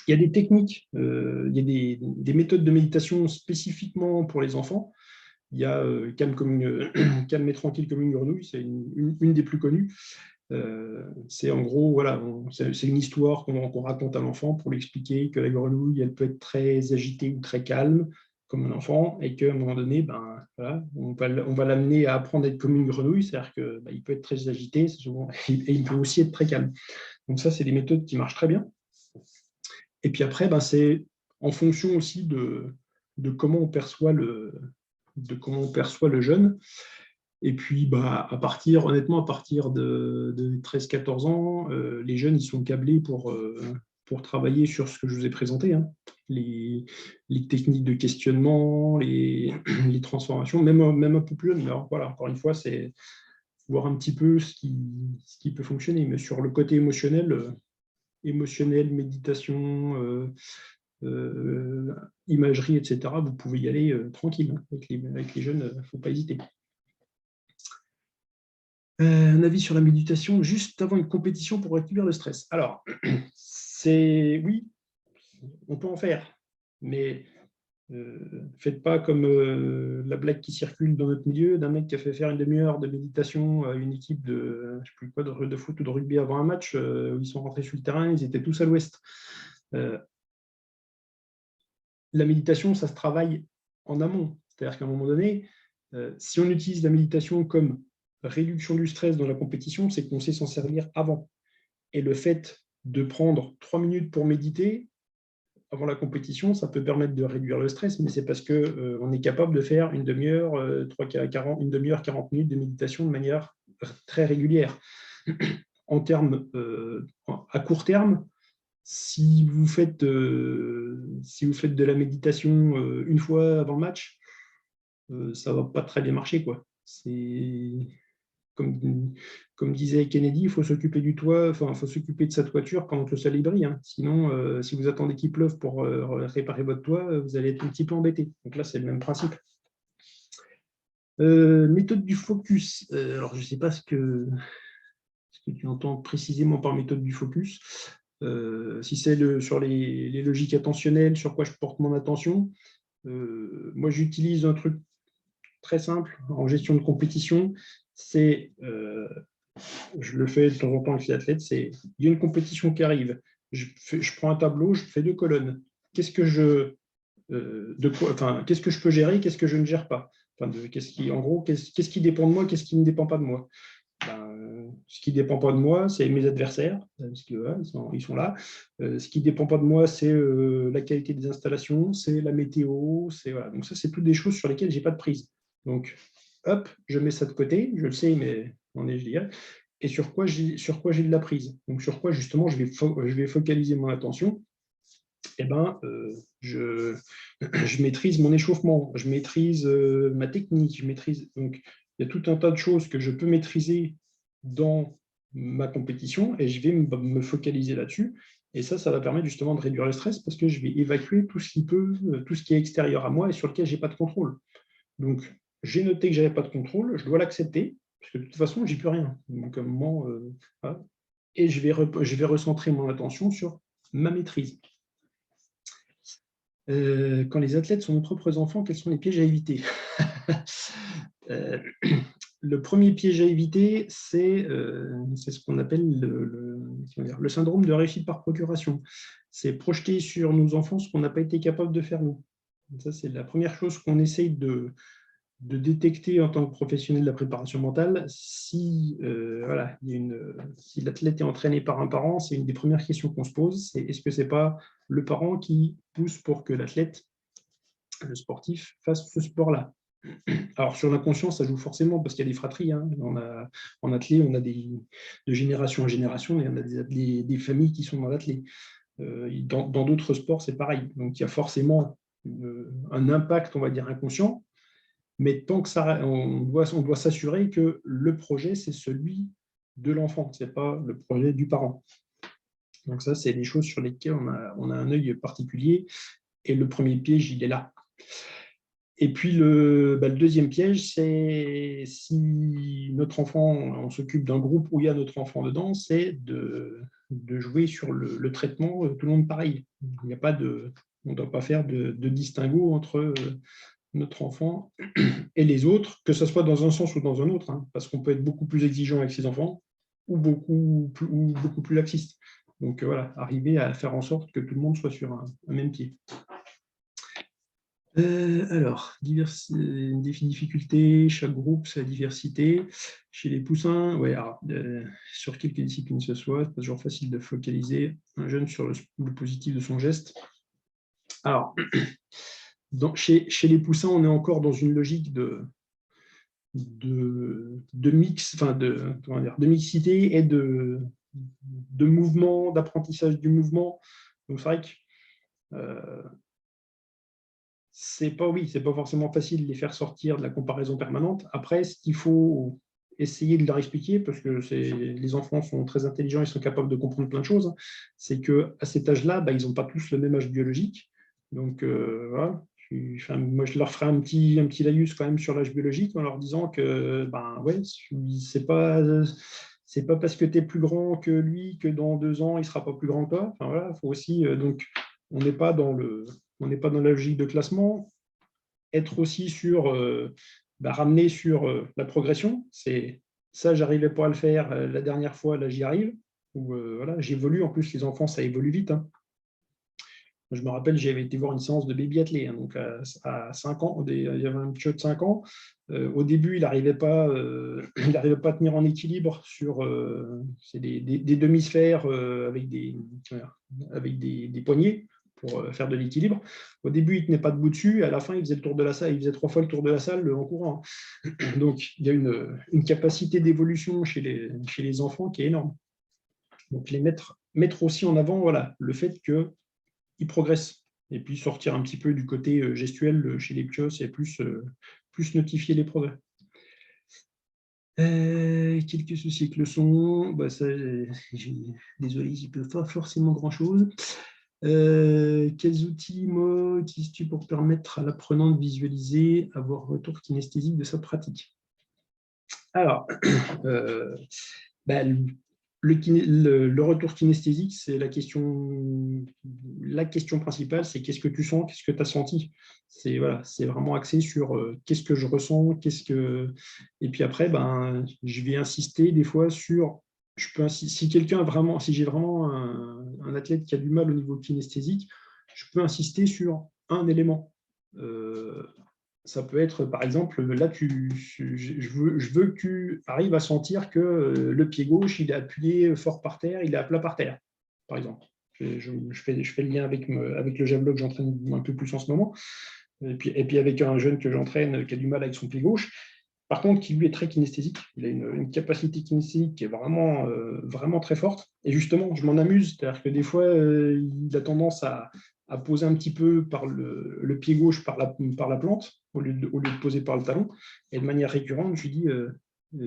Il y a des techniques, il y a des méthodes de méditation spécifiquement pour les enfants. Il y a Calme et tranquille comme une grenouille, c'est une des plus connues. C'est en gros, voilà, c'est une histoire qu'on raconte à l'enfant pour lui expliquer que la grenouille, elle peut être très agitée ou très calme, comme un enfant, et qu'à un moment donné, voilà, on va l'amener à apprendre à être comme une grenouille, c'est-à-dire qu'il peut être très agité, et il peut aussi être très calme. Donc ça, c'est des méthodes qui marchent très bien. Et puis après, c'est en fonction aussi de comment on perçoit le jeune. Et puis, honnêtement, à partir de 13-14 ans, les jeunes, ils sont câblés pour travailler sur ce que je vous ai présenté, hein. Les techniques de questionnement, les transformations, même un peu plus jeune. Mais alors, voilà, encore une fois, c'est voir un petit peu ce qui peut fonctionner. Mais sur le côté émotionnel, méditation, imagerie, etc., vous pouvez y aller tranquille, hein. Avec les jeunes, il ne faut pas hésiter. Un avis sur la méditation juste avant une compétition pour récupérer le stress. Alors, oui, on peut en faire, mais faites pas comme la blague qui circule dans notre milieu d'un mec qui a fait faire une demi-heure de méditation à une équipe de, je sais plus quoi, de foot ou de rugby avant un match, où ils sont rentrés sur le terrain, ils étaient tous à l'ouest. La méditation, ça se travaille en amont. C'est-à-dire qu'à un moment donné, si on utilise la méditation comme réduction du stress dans la compétition, c'est qu'on sait s'en servir avant. Et le fait de prendre 3 minutes pour méditer avant la compétition, ça peut permettre de réduire le stress, mais c'est parce qu'on est capable de faire une demi-heure, 40 minutes de méditation de manière très régulière. À court terme, si vous faites de la méditation une fois avant le match, ça ne va pas très bien marcher, quoi. C'est comme disait Kennedy, il faut s'occuper du toit, il faut s'occuper de sa toiture pendant que le soleil brille, hein. Sinon, si vous attendez qu'il pleuve pour réparer votre toit, vous allez être un petit peu embêté. Donc là, c'est le même principe. Méthode du focus. Alors, je ne sais pas ce que tu entends précisément par méthode du focus. Si c'est sur les logiques attentionnelles, sur quoi je porte mon attention. Moi, j'utilise un truc très simple en gestion de compétition. Je le fais de temps en temps avec les athlètes, il y a une compétition qui arrive, je prends un tableau, je fais 2 colonnes. Qu'est-ce que je peux gérer, qu'est-ce que je ne gère pas, qu'est-ce qui dépend de moi, qu'est-ce qui ne dépend pas de moi. Ce qui ne dépend pas de moi, c'est mes adversaires, parce que ils sont là. Ce qui ne dépend pas de moi, c'est la qualité des installations, c'est la météo, voilà. Donc ça, c'est toutes des choses sur lesquelles je n'ai pas de prise. Donc, hop, je mets ça de côté, je le sais, mais on est, je dirais, et sur quoi j'ai de la prise. Donc, sur quoi, justement, je vais focaliser mon attention. Eh ben, je maîtrise mon échauffement, je maîtrise ma technique, je maîtrise. Donc, il y a tout un tas de choses que je peux maîtriser dans ma compétition et je vais me focaliser là-dessus. Et ça va permettre justement de réduire le stress parce que je vais évacuer tout ce qui est extérieur à moi et sur lequel je n'ai pas de contrôle. Donc, j'ai noté que je n'avais pas de contrôle, je dois l'accepter, parce que de toute façon, j'y peux rien. Donc, à un moment, voilà. Et je vais recentrer mon attention sur ma maîtrise. Quand les athlètes sont nos propres enfants, quels sont les pièges à éviter? Le premier piège à éviter, c'est ce qu'on appelle le syndrome de réussite par procuration. C'est projeter sur nos enfants ce qu'on n'a pas été capable de faire nous. Ça, c'est la première chose qu'on essaye de détecter en tant que professionnel de la préparation mentale. Si l'athlète est entraîné par un parent, c'est une des premières questions qu'on se pose, c'est est-ce que ce n'est pas le parent qui pousse pour que l'athlète, le sportif, fasse ce sport-là? Alors, sur l'inconscient, ça joue forcément parce qu'il y a des fratries. Hein. En athlée, on a de génération en génération, et on a des familles qui sont dans l'athlé. Dans d'autres sports, c'est pareil. Donc, il y a forcément un impact, on va dire, inconscient. Mais tant que ça, on doit s'assurer que le projet, c'est celui de l'enfant, ce n'est pas le projet du parent. Donc ça, c'est des choses sur lesquelles on a un œil particulier. Et le premier piège, il est là. Et puis, le deuxième piège, c'est si notre enfant, on s'occupe d'un groupe où il y a notre enfant dedans, c'est de jouer sur le traitement, tout le monde pareil. On ne doit pas faire de distinguo entre notre enfant et les autres, que ce soit dans un sens ou dans un autre, hein, parce qu'on peut être beaucoup plus exigeant avec ses enfants ou beaucoup plus laxiste. Donc voilà, arriver à faire en sorte que tout le monde soit sur un même pied. Alors, difficultés, chaque groupe, sa diversité. Chez les poussins, ouais, alors, sur quelques disciplines ce soit, c'est pas toujours facile de focaliser un jeune sur le positif de son geste. Alors, chez les poussins, on est encore dans une logique de mix, enfin de mixité et de mouvement, d'apprentissage du mouvement. Donc, c'est vrai que c'est pas forcément facile de les faire sortir de la comparaison permanente. Après, ce qu'il faut essayer de leur expliquer, parce que les enfants sont très intelligents, ils sont capables de comprendre plein de choses, c'est qu'à cet âge-là, ils n'ont pas tous le même âge biologique. Donc, voilà. Moi, je leur ferai un petit laïus quand même sur l'âge biologique en leur disant que c'est pas parce que tu es plus grand que lui que dans 2 ans, il ne sera pas plus grand que toi. Enfin, voilà, faut aussi, donc, on n'est pas dans la logique de classement. Être aussi sur, ramener sur la progression. C'est ça, j'arrivais pas à le faire la dernière fois, là, j'y arrive. Voilà, j'évolue. En plus, les enfants, ça évolue vite. Hein. Je me rappelle, j'avais été voir une séance de baby-athlé, hein, donc à 5 ans, il y avait un petit de 5 ans. Au début, il n'arrivait pas à tenir en équilibre sur c'est des demi-sphères avec des poignées pour faire de l'équilibre. Au début, il ne tenait pas debout dessus, et à la fin, il faisait le tour de la salle, il faisait 3 fois le tour de la salle en courant. Donc, il y a une capacité d'évolution chez les enfants qui est énorme. Donc, les mettre aussi en avant, voilà, le fait que ils progressent. Et puis sortir un petit peu du côté gestuel chez les pios et plus notifier les progrès. Quelques soucis avec le son. Désolé, j'y peux pas forcément grand-chose. Quels outils utilises-tu pour permettre à l'apprenant de visualiser, avoir retour kinesthésique de sa pratique? Alors, le retour kinesthésique, c'est la question principale, c'est qu'est-ce que tu sens, qu'est-ce que tu as senti. C'est vraiment axé sur qu'est-ce que je ressens, et puis après, je vais insister des fois sur, si j'ai vraiment un athlète qui a du mal au niveau kinesthésique, je peux insister sur un élément. Ça peut être, par exemple, là, je veux que tu arrives à sentir que le pied gauche, il est appuyé fort par terre, il est à plat par terre, par exemple. Je fais le lien avec le javelot que j'entraîne un peu plus en ce moment, et puis avec un jeune que j'entraîne qui a du mal avec son pied gauche. par contre, qui lui est très kinesthésique. Il a une capacité kinesthésique qui est vraiment très forte. Et justement, je m'en amuse. C'est-à-dire que des fois, il a tendance à poser un petit peu par le pied gauche par la plante, au lieu de poser par le talon. Et de manière récurrente, je lui dis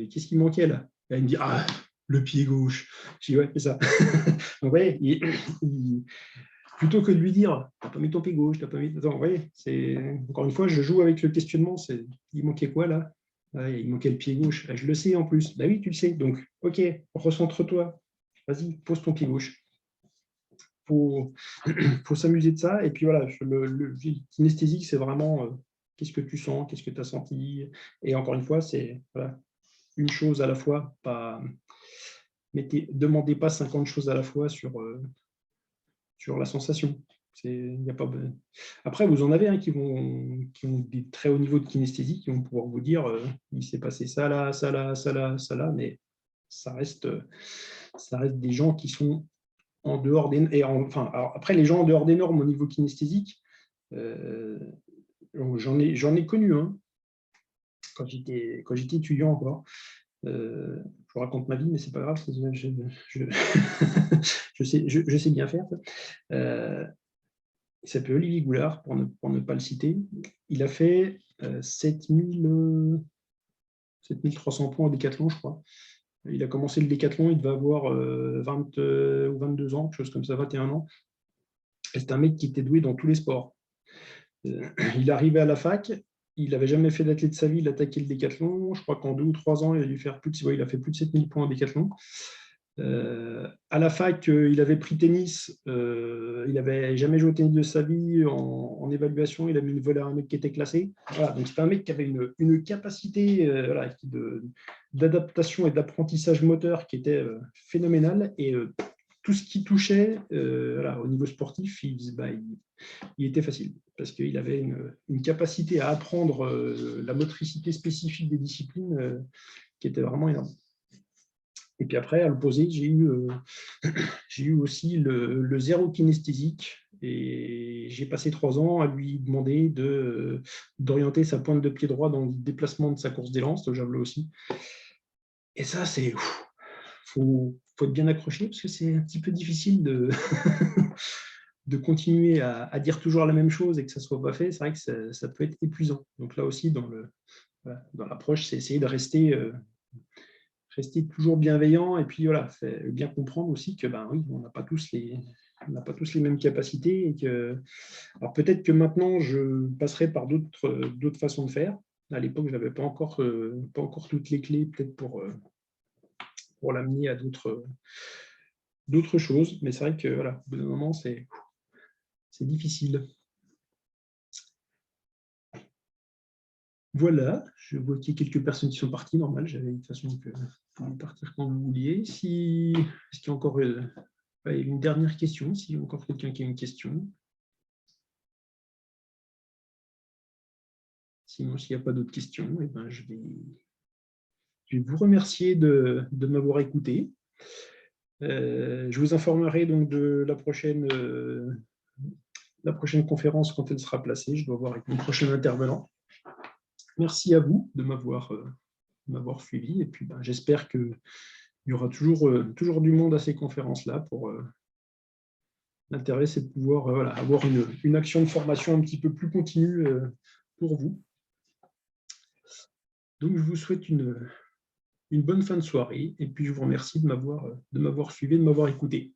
qu'est-ce qui manquait là? Et il me dit ah, le pied gauche. Je dis ouais, c'est ça. Donc, vous voyez, plutôt que de lui dire t'as pas mis ton pied gauche, t'as pas mis. Attends, vous voyez, encore une fois, je joue avec le questionnement. Il manquait quoi là? Ouais, il manquait le pied gauche. Je le sais en plus. Bah oui, tu le sais. Donc, ok, recentre-toi. Vas-y, pose ton pied gauche. Faut s'amuser de ça. Et puis voilà, le kinesthésique, c'est vraiment qu'est-ce que tu sens, qu'est-ce que tu as senti. Et encore une fois, c'est voilà, une chose à la fois. Demandez pas 50 choses à la fois sur la sensation. Y a pas... Après, vous en avez qui ont des très hauts niveaux de kinesthésie, qui vont pouvoir vous dire il s'est passé ça là, ça là, ça là, ça là, mais ça reste des gens qui sont en dehors des... alors après, les gens en dehors des normes au niveau kinesthésique, j'en ai connu quand j'étais étudiant encore. Je vous raconte ma vie, mais c'est pas grave, je sais bien faire. Il s'appelle Olivier Goulard, pour ne pas le citer. Il a fait 7300 points au décathlon, je crois. Il a commencé le décathlon, il devait avoir 20 ou 22 ans, quelque chose comme ça, 21 ans. Et c'est un mec qui était doué dans tous les sports. Il arrivait à la fac, il n'avait jamais fait d'athlète de sa vie, il attaquait le décathlon. Je crois qu'en 2 ou 3 ans, il a fait plus de 7000 points au décathlon. À la fac, il avait pris tennis, il n'avait jamais joué au tennis de sa vie. En évaluation, il a mis une volée à un mec qui était classé. Voilà, donc c'était un mec qui avait une capacité d'adaptation et d'apprentissage moteur qui était phénoménale. Et tout ce qui touchait au niveau sportif, il était facile parce qu'il avait une capacité à apprendre la motricité spécifique des disciplines qui était vraiment énorme. Et puis après, à l'opposé, j'ai eu aussi le zéro kinesthésique et j'ai passé 3 ans à lui demander d'orienter sa pointe de pied droit dans le déplacement de sa course d'élan, au javelot aussi. Et ça, faut être bien accroché parce que c'est un petit peu difficile de continuer à dire toujours la même chose et que ça ne soit pas fait. C'est vrai que ça peut être épuisant. Donc là aussi, dans l'approche, c'est essayer de rester toujours bienveillant et puis voilà, bien comprendre aussi que oui, on n'a pas tous les mêmes capacités et alors peut-être que maintenant je passerai par d'autres façons de faire. À l'époque, je n'avais pas encore toutes les clés peut-être pour l'amener à d'autres choses, mais c'est vrai que voilà, au bout d'un moment, c'est difficile. Voilà, je vois qu'il y a quelques personnes qui sont parties, normal, j'avais de toute façon que vous pouvez partir quand vous vouliez. Est-ce qu'il y a encore une dernière question, s'il y a encore quelqu'un qui a une question? Sinon, s'il n'y a pas d'autres questions, je vais vous remercier de m'avoir écouté. Je vous informerai donc de la prochaine conférence quand elle sera placée. Je dois voir avec mon prochain intervenant. Merci à vous de m'avoir suivi. Et puis, j'espère qu'il y aura toujours du monde à ces conférences-là. L'intérêt, c'est de pouvoir avoir une action de formation un petit peu plus continue pour vous. Donc, je vous souhaite une bonne fin de soirée. Et puis, je vous remercie de m'avoir suivi, de m'avoir écouté.